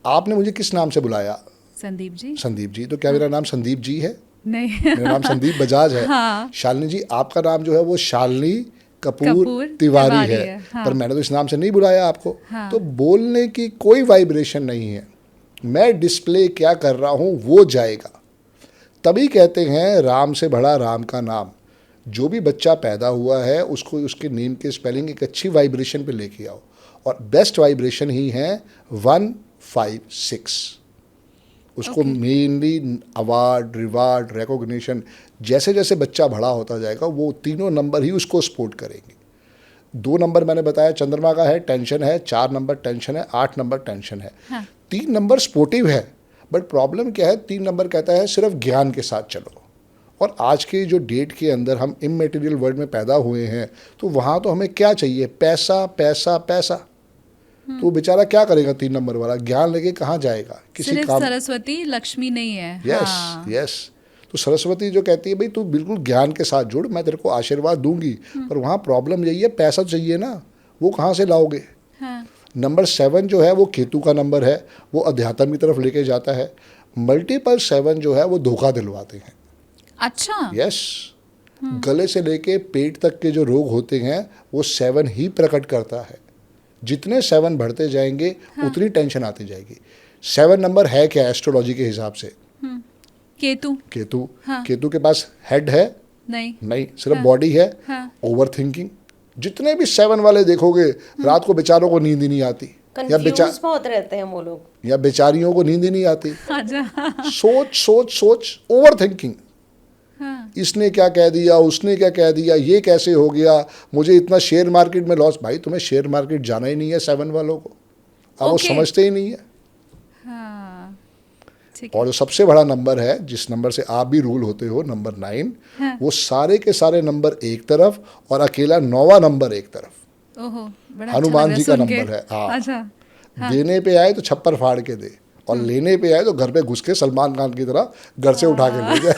आपने मुझे किस नाम से बुलाया? संदीप जी। संदीप जी। तो क्या मेरा नाम संदीप जी है? नहीं। मेरा नाम संदीप बजाज है। हाँ। शालिनी जी, आपका नाम जो है वो शालिनी कपूर कपूर तिवारी तिवारी है, है, हाँ। पर मैंने तो इस नाम से नहीं बुलाया आपको। हाँ। तो बोलने की कोई वाइब्रेशन नहीं है, मैं डिस्प्ले क्या कर रहा हूँ वो जाएगा। तभी कहते हैं राम से बड़ा राम का नाम। जो भी बच्चा पैदा हुआ है उसको उसके नेम के स्पेलिंग एक अच्छी वाइब्रेशन पे लेके आओ, और बेस्ट वाइब्रेशन ही है 156। उसको Okay. Mainly award, reward, recognition, जैसे जैसे बच्चा बड़ा होता जाएगा वो तीनों नंबर ही उसको सपोर्ट करेंगे। 2 नंबर मैंने बताया चंद्रमा का है, टेंशन है। 4 नंबर टेंशन है, 8 नंबर टेंशन है। हाँ। 3 नंबर स्पोर्टिव है, बट प्रॉब्लम क्या है, 3 नंबर कहता है सिर्फ ज्ञान के साथ चलो। और आज के जो डेट के अंदर हम इममेटीरियल वर्ल्ड में पैदा हुए हैं, तो वहाँ तो हमें क्या चाहिए? पैसा पैसा पैसा। तो वो बेचारा क्या करेगा? 3 नंबर वाला ज्ञान लेके कहाँ जाएगा? किसी सिर्फ काम। सरस्वती लक्ष्मी नहीं है। यस हाँ। यस। तो सरस्वती जो कहती है भाई तू बिल्कुल ज्ञान के साथ जुड़, मैं तेरे को आशीर्वाद दूंगी, पर वहाँ प्रॉब्लम यही है, पैसा चाहिए ना, वो कहाँ से लाओगे? हाँ। नंबर 7 जो है वो केतु का नंबर है, वो अध्यात्म की तरफ लेके जाता है। मल्टीपल 7 जो है वो धोखा दिलवाते हैं। अच्छा। यस। गले से लेके पेट तक के जो रोग होते हैं वो 7 ही प्रकट करता है। जितने 7 बढ़ते जाएंगे उतनी टेंशन आती जाएगी। 7 नंबर है क्या एस्ट्रोलॉजी के हिसाब से? केतु। केतु। हाँ। केतु के पास हेड है? नहीं। नहीं, सिर्फ बॉडी है। हाँ। Over thinking. जितने भी 7 वाले देखोगे रात को बेचारों को नींद ही नहीं आती, या कंफ्यूज बहुत रहते हैं वो लोग, या बेचारियों को नींद ही नहीं आती। अच्छा। सोच सोच सोच, ओवर थिंकिंग। हाँ। इसने क्या कह दिया, उसने क्या कह दिया, ये कैसे हो गया, मुझे इतना शेयर मार्केट में लॉस। भाई तुम्हें शेयर मार्केट जाना ही नहीं है 7 वालों को, अब वो Okay. समझते ही नहीं है। हाँ। ठीक है। और जो सबसे बड़ा नंबर है, जिस नंबर से आप भी रूल होते हो, नंबर 9, हाँ। वो सारे के सारे नंबर एक तरफ और अकेला 9वां नंबर एक तरफ। ओहो, बड़ा अच्छा हनुमान लग रहा जी का सुन के। नंबर है। हाँ। अच्छा। देने पे आए तो छप्पर फाड़ के दे, और लेने पे आए तो घर पे घुस के सलमान खान की तरह घर से उठा के ले जाए।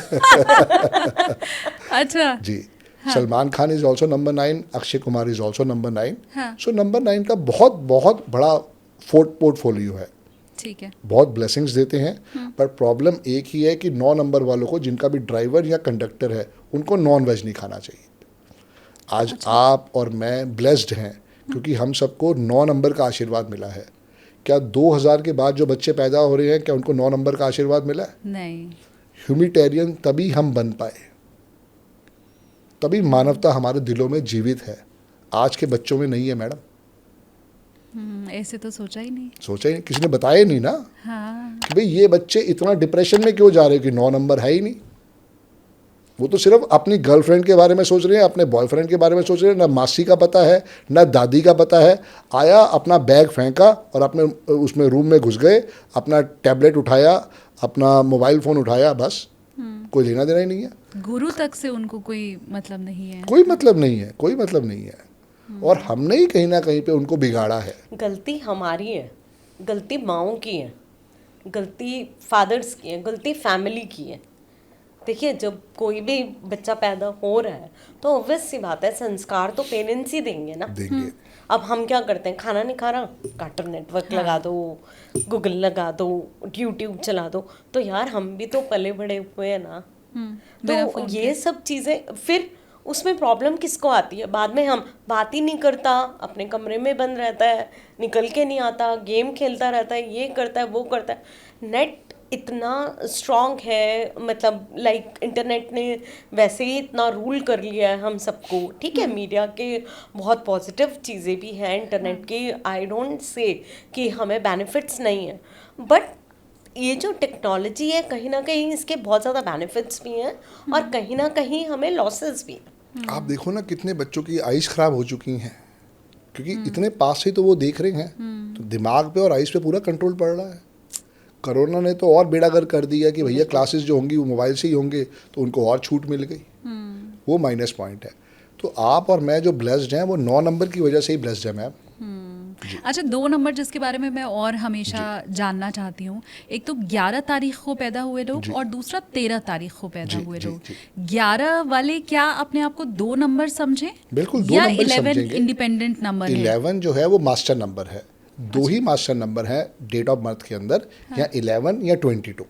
अच्छा। जी। Salman Khan is also number 9, Akshay Kumar is also number 9। हाँ। सो नंबर 9 का बहुत बहुत बड़ा पोर्टफोलियो है, ठीक है। बहुत ब्लेसिंग्स देते हैं। पर प्रॉब्लम एक ही है कि 9 नंबर वालों को, जिनका भी ड्राइवर या कंडक्टर है, उनको नॉन वेज नहीं खाना चाहिए। आज आप और मैं ब्लेस्ड हैं क्योंकि हम सबको 9 नंबर का आशीर्वाद मिला है। क्या 2000 के बाद जो बच्चे पैदा हो रहे हैं, क्या उनको 9 नंबर का आशीर्वाद मिला है? नहीं। ह्यूमिटेरियन तभी हम बन पाए, तभी मानवता हमारे दिलों में जीवित है। आज के बच्चों में नहीं है मैडम। ऐसे तो सोचा ही नहीं। सोचा ही नहीं, किसी ने बताया ही नहीं ना हाँ। कि भाई ये बच्चे इतना डिप्रेशन में क्यों जा रहे हैं कि 9 नंबर है ही नहीं। वो तो सिर्फ अपनी गर्लफ्रेंड के बारे में सोच रहे हैं, अपने बॉयफ्रेंड के बारे में सोच रहे हैं, ना मासी का पता है, ना दादी का पता है। आया, अपना बैग फेंका और अपने उसमें रूम में घुस गए, अपना टैबलेट उठाया, अपना मोबाइल फ़ोन उठाया, बस। कोई लेना देना ही नहीं है। गुरु तक से उनको कोई मतलब नहीं है। कोई मतलब नहीं है, कोई मतलब नहीं है। और हमने ही कहीं ना कहीं पे उनको बिगाड़ा है। गलती हमारी है, गलती माँओं की है, गलती फादर्स की है, गलती फैमिली की है। देखिए, जब कोई भी बच्चा पैदा हो रहा है तो ऑब्वियस सी बात है, संस्कार तो पेरेंट्स ही देंगे ना। देंगे। अब हम क्या करते हैं, खाना नहीं खा रहा, कार्टून नेटवर्क लगा दो, गूगल लगा दो, यूट्यूब चला दो। तो यार हम भी तो पले बड़े हुए हैं ना। बिना तो फोन ये सब चीज़ें, फिर उसमें प्रॉब्लम किसको आती है? बाद में हम बात ही नहीं करता, अपने कमरे में बंद रहता है, निकल के नहीं आता, गेम खेलता रहता है, ये करता है, वो करता है। नेट इतना स्ट्रॉन्ग है, मतलब लाइक इंटरनेट ने वैसे ही इतना रूल कर लिया है हम सबको। ठीक है, मीडिया के बहुत पॉजिटिव चीज़ें भी हैं इंटरनेट की, आई डोंट से कि हमें बेनिफिट्स नहीं है, बट ये जो टेक्नोलॉजी है कहीं ना कहीं इसके बहुत ज़्यादा बेनिफिट्स भी हैं और कहीं ना कहीं हमें लॉसेस भी हैं। आप देखो ना कितने बच्चों की आइज़ खराब हो चुकी हैं। क्योंकि इतने पास से तो वो देख रहे हैं, तो दिमाग पे और आइज पे पूरा कंट्रोल पड़ रहा है। कोरोना ने तो और बेड़ागर कर दिया कि भैया क्लासेस जो होंगी वो मोबाइल से ही होंगे, तो उनको और छूट मिल गई। वो माइनस पॉइंट है। तो आप और मैं जो ब्लेस्ड हैं वो 9 नंबर की वजह से ही ब्लेस्ड है मैम। अच्छा, 2 नंबर जिसके बारे में मैं और हमेशा जानना चाहती हूँ, एक तो 11 तारीख को पैदा हुए लोग और दूसरा 13 तारीख को पैदा हुए लोग। 11 वाले क्या अपने आप को 2 नंबर समझें? बिल्कुल 2 या नंबर 11 समझेंगे। इंडिपेंडेंट नंबर है? 11 जो है वो मास्टर नंबर है। 2 ही मास्टर नंबर है डेट ऑफ बर्थ के अंदर, या 11 या 22।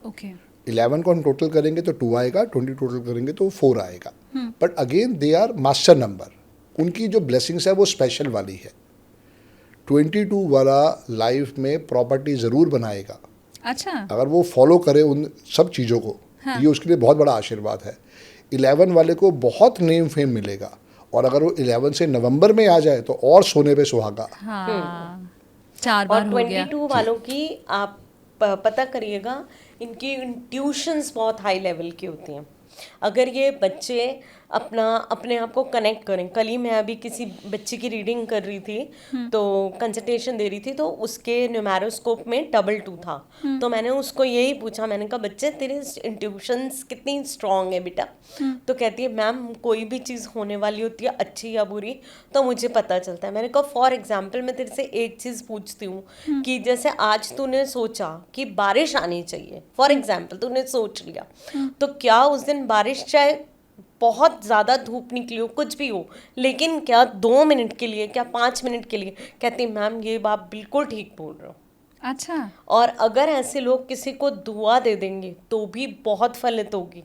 ओके। 11 को हम टोटल करेंगे तो 2 आएगा, 20 टोटल करेंगे तो 4 आएगा। But again they are master number. उनकी जो ब्लेसिंग्स है वो स्पेशल वाली है। 22 वाला लाइफ में प्रॉपर्टी ज़रूर बनाएगा अच्छा। अगर वो फॉलो करे उन सब चीज़ों को। ये उसके लिए बहुत बड़ा आशीर्वाद है। 11 वाले को बहुत नेम फेम मिलेगा, और अगर वो 11 से नवंबर में आ जाए तो और सोने पे सुहागा। हाँ, 4 और बार हो गया। 22 वालों की आप पता करिएगा, इनकी ट्यूशंस बहुत हाई लेवल की होती हैं। अगर ये बच्चे अपने आप को कनेक्ट करें। कल ही मैं अभी किसी बच्चे की रीडिंग कर रही थी, तो कंसल्टेशन दे रही थी, तो उसके न्यूमेरोस्कोप में 22 था। तो मैंने उसको यही पूछा, मैंने कहा बच्चे तेरे इंट्यूशंस कितनी स्ट्रांग है बेटा? तो कहती है मैम कोई भी चीज़ होने वाली होती है अच्छी या बुरी तो मुझे पता चलता है। मैंने कहा फॉर एग्जाम्पल मैं तेरे से एक चीज़ पूछती हूँ कि जैसे आज तूने सोचा कि बारिश आनी चाहिए, फॉर एग्जाम्पल तूने सोच लिया, तो क्या उस दिन बारिश चाहे बहुत ज़्यादा धूप निकली हो, कुछ भी हो, लेकिन क्या 2 मिनट के लिए, क्या 5 मिनट के लिए? कहती मैम ये बात बिल्कुल ठीक बोल रहे हो। अच्छा। और अगर ऐसे लोग किसी को दुआ दे देंगे तो भी बहुत फलित होगी।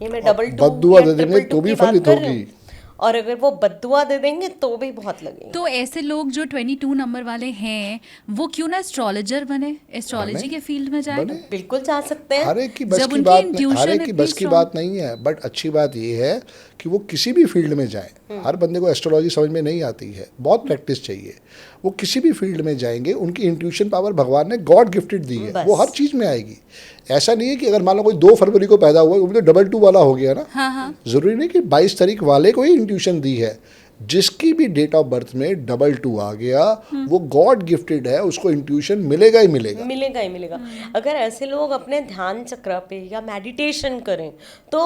ये मैं डबल टू बद्दुआ या दे देंगे ट्रिपल टू तो भी की बात फलित कर रही होगी। हूँ। और अगर वो बद्दुआ दे देंगे तो भी बहुत लगेगी। तो ऐसे लोग जो 22 नंबर वाले हैं वो क्यों ना एस्ट्रोलॉजर बने, एस्ट्रोलॉजी के फील्ड में जाए? बने। बिल्कुल जा सकते हैं। हर एक की बस जब की उनकी बात intuition हर एक की इतनी बस की strong- बात नहीं है। बट अच्छी बात ये है कि वो किसी भी फील्ड में जाएं। हर बंदे को एस्ट्रोलॉजी समझ में नहीं आती है, बहुत प्रैक्टिस चाहिए। वो किसी भी फील्ड में जाएंगे, उनकी इंट्यूशन पावर भगवान ने गॉड गिफ्टेड दी है, बस। वो हर चीज़ में आएगी। ऐसा नहीं है कि अगर मान लो कोई 2 फरवरी को पैदा हुआ वो तो 22 वाला हो गया ना। हाँ। ज़रूरी नहीं कि 22 तारीख वाले को ही इंट्यूशन दी है। जिसकी भी डेट ऑफ बर्थ में 22 आ गया वो गॉड गिफ्टेड है, उसको इंट्यूशन मिलेगा ही मिलेगा। मिलेगा ही मिलेगा। अगर ऐसे लोग अपने ध्यान चक्र पे या मेडिटेशन करें तो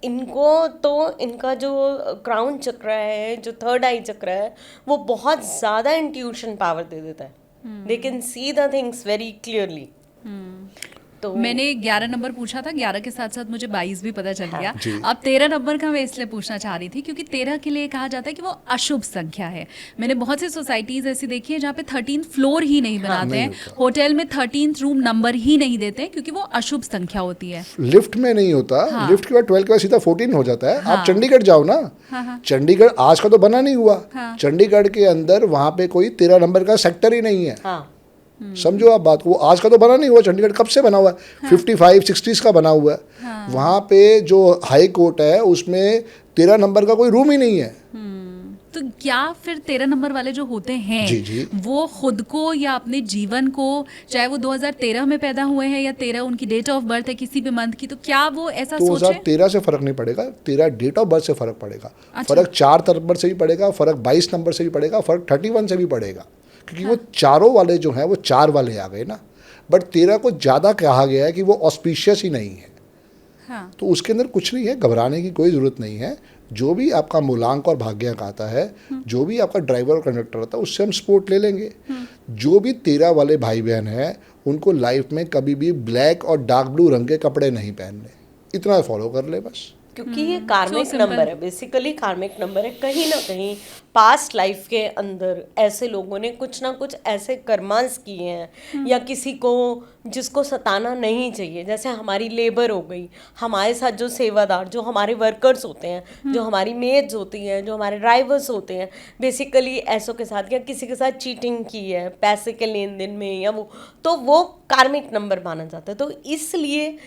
इनका जो क्राउन चक्र है, जो थर्ड आई चक्र है, वो बहुत ज़्यादा इंट्यूशन पावर दे देता है। They can see the things very clearly. तो मैंने 11 नंबर पूछा था, 11 के साथ साथ मुझे 22 भी पता चल गया। जी। अब 13 नंबर का मैं इसलिए पूछना चाह रही थी क्योंकि 13 के लिए कहा जाता है कि वो अशुभ संख्या है। मैंने बहुत सी सोसाइटीज ऐसी देखी है जहाँ पे 13th फ्लोर ही नहीं बनाते हैं, होटल में 13th रूम नंबर ही नहीं देते हैं क्योंकि वो अशुभ संख्या होती है। लिफ्ट में नहीं होता। लिफ्ट के बाद 12 के बाद सीधा 14 हो जाता है। आप चंडीगढ़ जाओ ना। चंडीगढ़ आज का तो बना नहीं हुआ। चंडीगढ़ के अंदर वहाँ पे कोई 13 नंबर का सेक्टर ही नहीं है। हाँ, समझो आप बात को, वो आज का तो बना नहीं हुआ। चंडीगढ़ कब से बना हुआ है? 55 60s का बना हुआ है। वहाँ पे जो हाई कोर्ट है उसमें 13 नंबर का कोई रूम ही नहीं है। तो क्या फिर 13 नंबर वाले जो होते हैं जी। वो खुद को या अपने जीवन को, चाहे वो 2013 में पैदा हुए हैं या 13 उनकी डेट ऑफ बर्थ है किसी भी मंथ की, तो क्या वो ऐसा सोचें? 2013 से फर्क नहीं पड़ेगा, 13 डेट ऑफ बर्थ से फर्क पड़ेगा। अच्छा। फर्क 4 नंबर से भी पड़ेगा, फर्क 22 नंबर से भी पड़ेगा, फर्क 31 से भी पड़ेगा। क्योंकि वो चारों वाले जो हैं वो 4 वाले आ गए ना। बट 13 को ज़्यादा कहा गया है कि वो ऑस्पिशियस ही नहीं है। हाँ। तो उसके अंदर कुछ नहीं है, घबराने की कोई ज़रूरत नहीं है। जो भी आपका मूलांक और भाग्यांक आता है, जो भी आपका ड्राइवर और कंडक्टर आता है, उससे हम सपोर्ट ले लेंगे। जो भी 13 वाले भाई बहन हैं उनको लाइफ में कभी भी ब्लैक और डार्क ब्लू रंग के कपड़े नहीं पहनने, इतना फॉलो कर ले बस। क्योंकि ये कार्मिक नंबर है, बेसिकली कार्मिक नंबर है। कहीं ना कहीं पास्ट लाइफ के अंदर ऐसे लोगों ने कुछ ना कुछ ऐसे कर्मांस किए हैं, या किसी को जिसको सताना नहीं चाहिए। जैसे हमारी लेबर हो गई, हमारे साथ जो सेवादार, जो हमारे वर्कर्स होते हैं, जो हमारी मेड्स होती हैं, जो हमारे ड्राइवर्स होते हैं, बेसिकली ऐसों के साथ या किसी के साथ चीटिंग की है पैसे के लेन देन में, या तो वो कार्मिक नंबर माना जाता है। तो इसलिए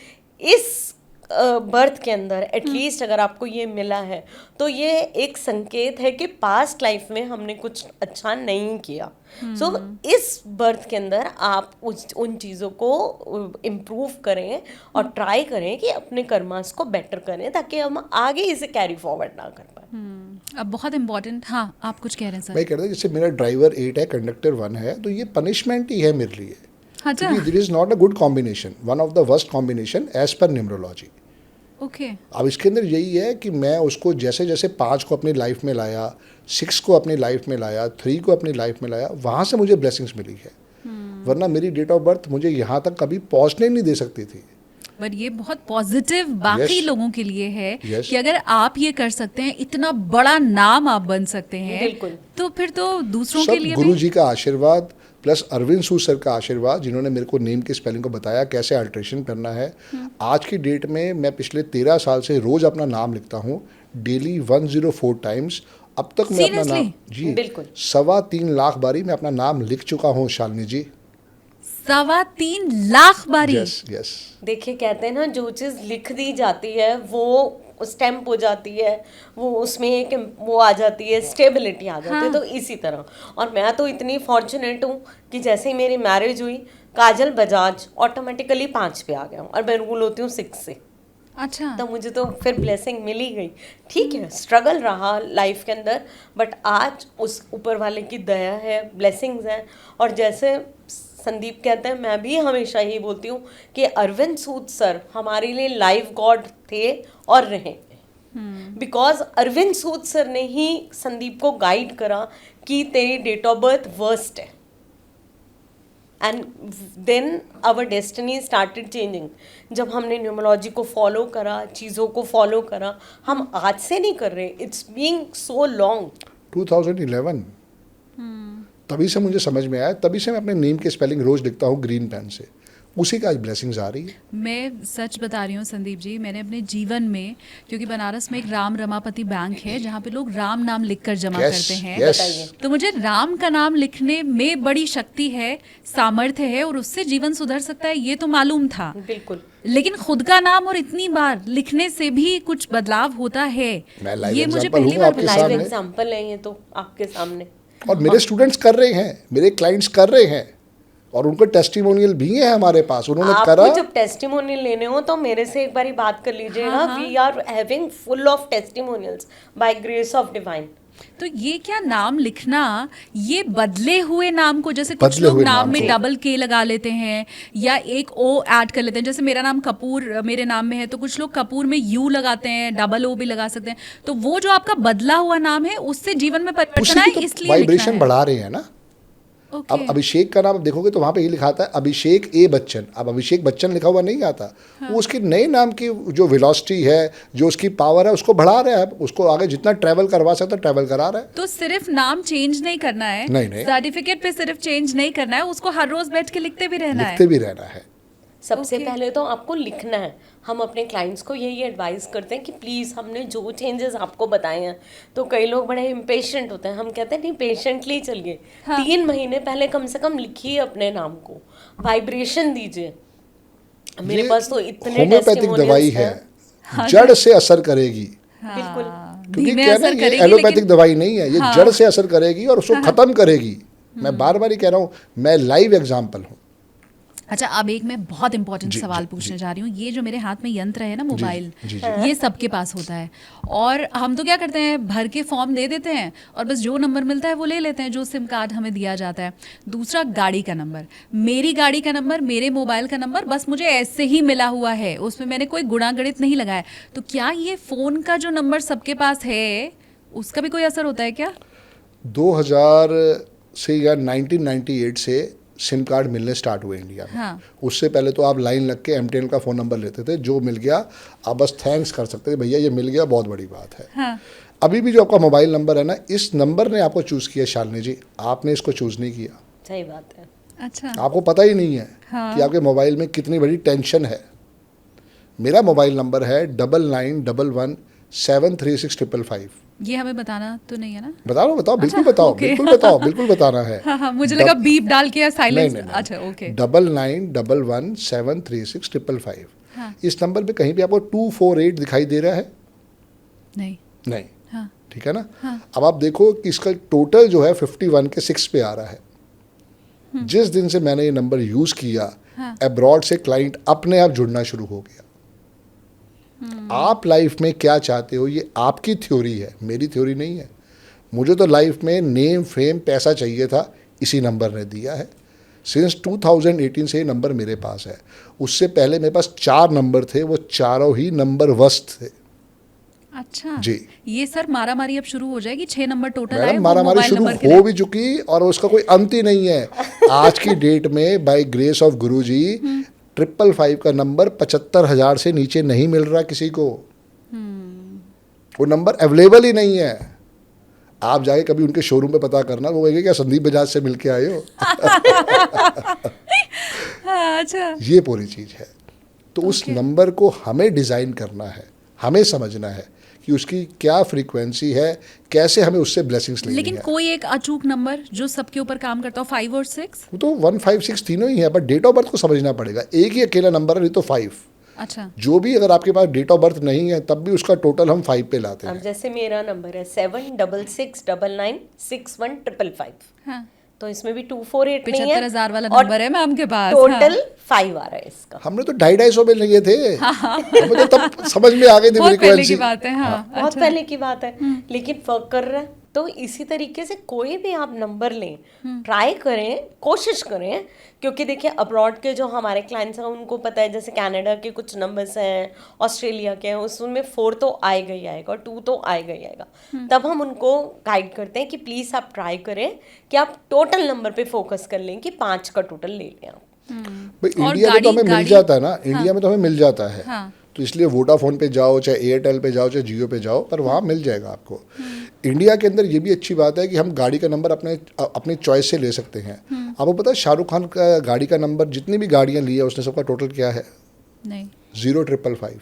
इस बर्थ के अंदर एटलीस्ट अगर आपको ये मिला है तो ये एक संकेत है कि पास्ट लाइफ में हमने कुछ अच्छा नहीं किया। सो इस बर्थ के अंदर आप उन चीज़ों को इम्प्रूव करें और ट्राई करें कि अपने कर्मास को बेटर करें, ताकि हम आगे इसे कैरी फॉरवर्ड ना कर पाए। अब बहुत इम्पोर्टेंट, हाँ आप कुछ कह रहे हैं सर। मैं कह रहा था जैसे मेरा ड्राइवर 8 है, कंडक्टर 1 है, तो ये पनिशमेंट ही है मेरे लिए, अच्छा, क्योंकि this is not a good combination, one of the worst combination as per numerology. Okay. अब इसके अंदर यही है कि मैं उसको जैसे जैसे 5 को अपनी लाइफ में लाया, 6 को अपनी लाइफ में लाया, 3 को अपनी लाइफ में लाया, वहाँ से मुझे ब्लेसिंग्स मिली है, वरना मेरी डेट ऑफ बर्थ मुझे यहाँ तक कभी पहुँचने नहीं दे सकती थी। बट ये बहुत पॉजिटिव बाकी Yes. लोगों के लिए है Yes. कि अगर आप ये कर सकते हैं, इतना बड़ा नाम आप बन सकते हैं, बिल्कुल। तो फिर तो दूसरों सब के लिए गुरु भी। जी का आशीर्वाद प्लस अरविंद सूद सर का आशीर्वाद, जिन्होंने मेरे को नेम की स्पेलिंग को बताया कैसे अल्ट्रेशन करना है। आज की डेट में मैं पिछले 13 साल से रोज अपना नाम लिखता हूँ, डेली 104 टाइम्स। अब तक मैं अपना नाम जी बिल्कुल। 3.25 लाख बारी मैं अपना नाम लिख चुका हूँ शालिनी जी। 3.25 लाख बारी। Yes yes. देखिए कहते हैं ना, जो चीज़ लिख दी जाती है वो स्टैम्प हो जाती है, वो उसमें एक वो आ जाती है, स्टेबिलिटी आ जाती है। तो इसी तरह, और मैं तो इतनी फॉर्चुनेट हूँ कि जैसे ही मेरी मैरिज हुई, काजल बजाज ऑटोमेटिकली 5 पे आ गया हूँ, और मैं रूल होती हूँ 6 से। अच्छा, तो मुझे तो फिर ब्लेसिंग मिल ही गई। ठीक है, स्ट्रगल रहा लाइफ के अंदर, बट आज उस ऊपर वाले की दया है, ब्लेसिंग्स हैं। और जैसे संदीप कहते हैं, मैं भी हमेशा यही बोलती हूँ कि अरविंद सूद सर हमारे लिए लाइफ गॉड थे और रहे, बिकॉज अरविंद सूद सर ने ही संदीप को गाइड करा कि तेरी डेट ऑफ बर्थ वर्स्ट है, and then our destiny started changing. जब हमने न्यूमरोलॉजी को फॉलो करा, चीज़ों को फॉलो करा, हम आज से नहीं कर रहे, इट्स बीइंग सो लॉन्ग। 2011 तभी से मुझे समझ में आया, तभी से मैं अपने नेम की स्पेलिंग रोज लिखता हूँ ग्रीन पेन से, उसी का आज ब्लेसिंग्स आ रही है। मैं सच बता रही हूँ संदीप जी, मैंने अपने जीवन में, क्योंकि बनारस में एक राम रमापति बैंक है जहाँ पे लोग राम नाम लिखकर जमा Yes, करते हैं, yes. बताइए। तो मुझे राम का नाम लिखने में बड़ी शक्ति है, सामर्थ्य है, और उससे जीवन सुधर सकता है, ये तो मालूम था। बिल्कुल। लेकिन खुद का नाम और इतनी बार लिखने से भी कुछ बदलाव होता है, मैं live ये मुझे example पहली हूँ बार आपके पता लाइव सामने। एग्जाम्पल है ये तो आपके सामने। और मेरे स्टूडेंट्स कर रहे हैं, मेरे क्लाइंट्स कर रहे हैं, और उनके टेस्टिमोनियल भी है हमारे पास, उन्होंने करा। आपको जब टेस्टिमोनियल लेने हो तो मेरे से एक बारी बात कर लीजिएगा। We are having full of testimonials by grace of divine. तो ये क्या नाम लिखना, ये बदले हुए नाम को, जैसे कुछ बदले लोग हुए नाम नाम में को। डबल के लगा लेते हैं या एक ओ ऐड कर लेते हैं, जैसे मेरा नाम कपूर मेरे नाम में है, तो कुछ लोग कपूर में यू लगाते हैं, डबल ओ भी लगा सकते हैं। तो वो जो आपका बदला हुआ नाम है, उससे जीवन में परिवर्तन उसी आए, की तो इसलिए वाइब्रेशन लिखना है। बढ़ा रहे हैं ना। ओके। अब अभिषेक का नाम आप देखोगे तो वहाँ पे ये लिखा आता है अभिषेक ए बच्चन। अब अभिषेक बच्चन लिखा हुआ नहीं आता, वो उसके नए नाम की जो वेलोसिटी है, जो उसकी पावर है, उसको बढ़ा रहा है, उसको आगे जितना ट्रैवल करवा सकता है ट्रैवल करा रहा है। तो सिर्फ नाम चेंज नहीं करना है, नहीं। सर्टिफिकेट पे सिर्फ चेंज नहीं करना है, उसको हर रोज बैठ के लिखते भी रहना है। लिखते भी रहना है। सबसे Okay. पहले तो आपको लिखना है। हम अपने क्लाइंट्स को यही एडवाइस करते हैं कि प्लीज़, हमने जो चेंजेस आपको बताए हैं, तो कई लोग बड़े इम्पेशेंट होते हैं, हम कहते हैं नहीं, पेशेंटली चलिए। 3 महीने पहले कम से कम लिखिए अपने नाम को, वाइब्रेशन दीजिए। मेरे ये पास तो इतने होम्योपैथिक दवाई testimonials है, हैं। जड़ से असर करेगी। बिल्कुल। क्योंकि धीमे क्या है ना, असर ये करेगी, एलोपैथिक लेकिन दवाई नहीं है, ये जड़ से असर करेगी और उसको खत्म करेगी। मैं बार बार ही कह रहा हूँ, मैं लाइव एग्जाम्पल हूँ। अच्छा, अब एक मैं बहुत इंपॉर्टेंट जी, सवाल जी, पूछने जी। जा रही हूँ। ये जो मेरे हाथ में यंत्र है ना, मोबाइल, जी। ये सबके पास होता है, और हम तो क्या करते हैं, भर के फॉर्म दे देते हैं और बस जो नंबर मिलता है वो ले लेते हैं, जो सिम कार्ड हमें दिया जाता है। दूसरा, गाड़ी का नंबर, मेरी गाड़ी का नंबर, मेरे मोबाइल का नंबर बस मुझे ऐसे ही मिला हुआ है, उसमें मैंने कोई गुणा गणित नहीं लगाया। तो क्या ये फ़ोन का जो नंबर सबके पास है, उसका भी कोई असर होता है क्या? 2000 से या 1998 से सिम कार्ड मिलने स्टार्ट हुए इंडिया में। हाँ। उससे पहले तो आप लाइन लग के एमटीएन का फ़ोन नंबर लेते थे, जो मिल गया आप बस थैंक्स कर सकते थे, भैया ये मिल गया, बहुत बड़ी बात है। हाँ। अभी भी जो आपका मोबाइल नंबर है ना, इस नंबर ने आपको चूज़ किया शालिनी जी, आपने इसको चूज़ नहीं किया। सही बात है। अच्छा। आपको पता ही नहीं है हाँ। कि आपके मोबाइल में कितनी बड़ी टेंशन है। मेरा मोबाइल नंबर है 9911736555। ये हमें बताना तो नहीं है ना? बताओ बिल्कुल अच्छा, बताओ, ओके। बिल्कुल बताओ, बिल्कुल बताना है। हाँ, मुझे लगा बीप डाल के या साइलेंस। नहीं। अच्छा, ओके। 9911736555। हाँ। इस नंबर पे कहीं भी आपको 248 दिखाई दे रहा है? नहीं। नहीं। हाँ। ठीक है ना। हाँ। अब आप देखो कि इसका टोटल जो है 51 के 6 पे आ रहा है। जिस दिन से मैंने ये नंबर यूज़ किया, हाँ। अब्रॉड से क्लाइंट अपने आप जुड़ना शुरू हो गया। आप लाइफ में क्या चाहते हो ये आपकी थ्योरी है, मेरी थ्योरी नहीं है। मुझे तो लाइफ में नेम फेम पैसा चाहिए था, इसी नंबर ने दिया है। सिंस 2018 से ये नंबर मेरे पास है। उससे पहले मेरे पास 4 नंबर थे, वो चारों ही नंबर वस्त थे। अच्छा जी। ये सर मारामारी अब शुरू हो जाएगी, 6 नंबर टोटल आए मैडम वो मारामारी मोबाइल शुरू नंबर के हो लिए। भी चुकी और उसका कोई अंत ही नहीं है। आज की डेट में बाय ग्रेस ऑफ गुरुजी 555 का नंबर 75,000 से नीचे नहीं मिल रहा किसी को। वो नंबर अवेलेबल ही नहीं है। आप जाके कभी उनके शोरूम पे पता करना, वो कहेंगे क्या संदीप बजाज से मिलके आए हो। हाँ, अच्छा ये पूरी चीज़ है। तो उस नंबर को हमें डिज़ाइन करना है, हमें समझना है कि उसकी क्या फ्रीक्वेंसी है, कैसे हमें उससे ब्लेसिंग्स लेनी लेकिन है। कोई एक अचूक नंबर जो सबके ऊपर काम करता हो, 5 और 6? वो तो 1 5 6 तीनों ही है, बट डेट ऑफ बर्थ को समझना पड़ेगा। एक ही अकेला नंबर है, नहीं तो 5। अच्छा जो भी अगर आपके पास डेट ऑफ बर्थ नहीं है तब भी उसका टोटल हम 5 पे लाते अब हैं। जैसे मेरा नंबर है 766996155, हाँ, तो इसमें भी 248 नहीं है 75,000 वाला और नंबर है मैम के पास। टोटल 5 आ रहा है इसका। हमने तो 250 में लिए थे, हमें तो तब समझ में आ गई थी बहुत पहले फ्रीक्वेंसी। की बात है। हाँ, बहुत अच्छा। पहले की बात है, लेकिन वर्क कर रहा है। तो इसी तरीके से कोई भी आप नंबर लें, ट्राई करें, कोशिश करें, क्योंकि देखिए अब्रॉड के जो हमारे क्लाइंट्स हैं उनको पता है, जैसे कनाडा के कुछ नंबर्स हैं, ऑस्ट्रेलिया के हैं, उसमें 4 तो आएगा ही आएगा और 2 तो आएगा ही आएगा। तब हम उनको गाइड करते हैं कि प्लीज़ आप ट्राई करें कि आप टोटल नंबर पे फोकस कर लें कि 5 का टोटल ले लें आप। भाई और इंडिया में तो हमें मिल गाड़ी- जाता है ना, इंडिया में तो हमें मिल जाता है। हाँ। तो इसलिए वोडाफोन पे जाओ, चाहे एयरटेल पे जाओ, चाहे जियो पे जाओ, पर वहाँ मिल जाएगा आपको। इंडिया के अंदर ये भी अच्छी बात है कि हम गाड़ी का नंबर अपने चॉइस से ले सकते हैं। आपको पता है शाहरुख खान का गाड़ी का नंबर, जितनी भी गाड़ियाँ ली है उसने सबका टोटल क्या है? नहीं, 0555।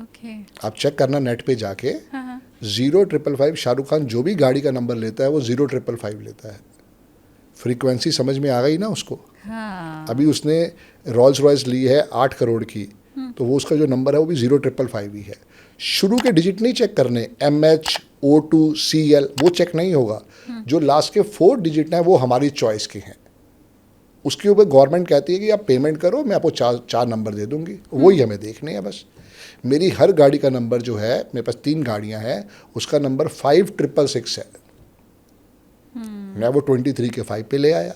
ओके। आप चेक करना नेट पे जाके, हाँ, हाँ। 0555 शाहरुख खान जो भी गाड़ी का नंबर लेता है वो 0555 लेता है। फ्रीक्वेंसी समझ में आ गई ना उसको। हाँ, अभी उसने रॉल्स रॉयस ली है 8 करोड़ की, तो वो उसका जो नंबर है वो भी 0555 ही है। शुरू के डिजिट नहीं चेक करने, MH, O2, CL, वो चेक नहीं होगा। जो लास्ट के 4 डिजिट हैं वो हमारी चॉइस के हैं। उसके ऊपर गवर्नमेंट कहती है कि आप पेमेंट करो, मैं आपको 4 नंबर दे दूंगी, वही हमें देखने हैं बस। मेरी हर गाड़ी का नंबर जो है, मेरे पास 3 गाड़ियां हैं, उसका नंबर 5666 है। मैं वो 23 के 5 पे ले आया।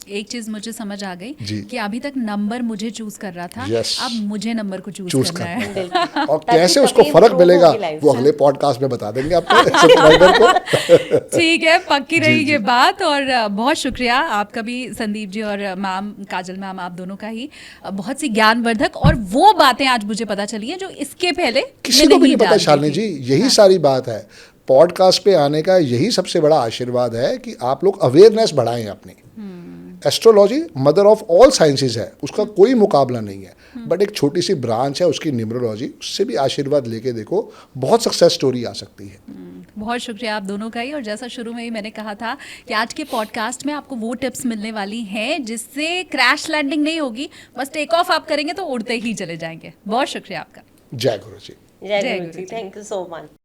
एक चीज मुझे समझ आ गई जी। कि अभी तक नंबर मुझे चूज कर रहा था, Yes. अब मुझे नंबर को चूज चूज करना करना है। है। और ताकि कैसे तभी उसको फर्क improve मिलेगा होगी life। वो अगले पॉडकास्ट में बता देंगे आपको सब्सक्राइबर को। ठीक है, पक्की रही जी, ये जी। बात। और बहुत शुक्रिया आपका भी, संदीप जी और मैम काजल मैम, आप दोनों का ही बहुत सी ज्ञानवर्धक और वो बातें आज मुझे पता चली हैं जो इसके पहले किसी मैं को भी नहीं पता जानती शालिनी थी। जी, यही सारी बात है। पॉडकास्ट पे आने का यही सबसे बड़ा आशीर्वाद है कि आप लोग अवेयरनेस बढ़ाएं अपनी। Astrology mother of all sciences है, उसका कोई मुकाबला नहीं है, बट एक छोटी सी ब्रांच है उसकी न्यूमरोलॉजी, उससे भी आशीर्वाद लेके देखो, बहुत सक्सेस स्टोरी आ सकती है। बहुत शुक्रिया आप दोनों का ही। और जैसा शुरू में ही मैंने कहा था कि आज के पॉडकास्ट में आपको वो टिप्स मिलने वाली हैं जिससे क्रैश लैंडिंग नहीं होगी, बस टेक ऑफ आप करेंगे तो उड़ते ही चले जाएंगे। बहुत शुक्रिया आपका। जय गुरु जी। जय जय गुरु जी, गुरु जी। Thank you so much.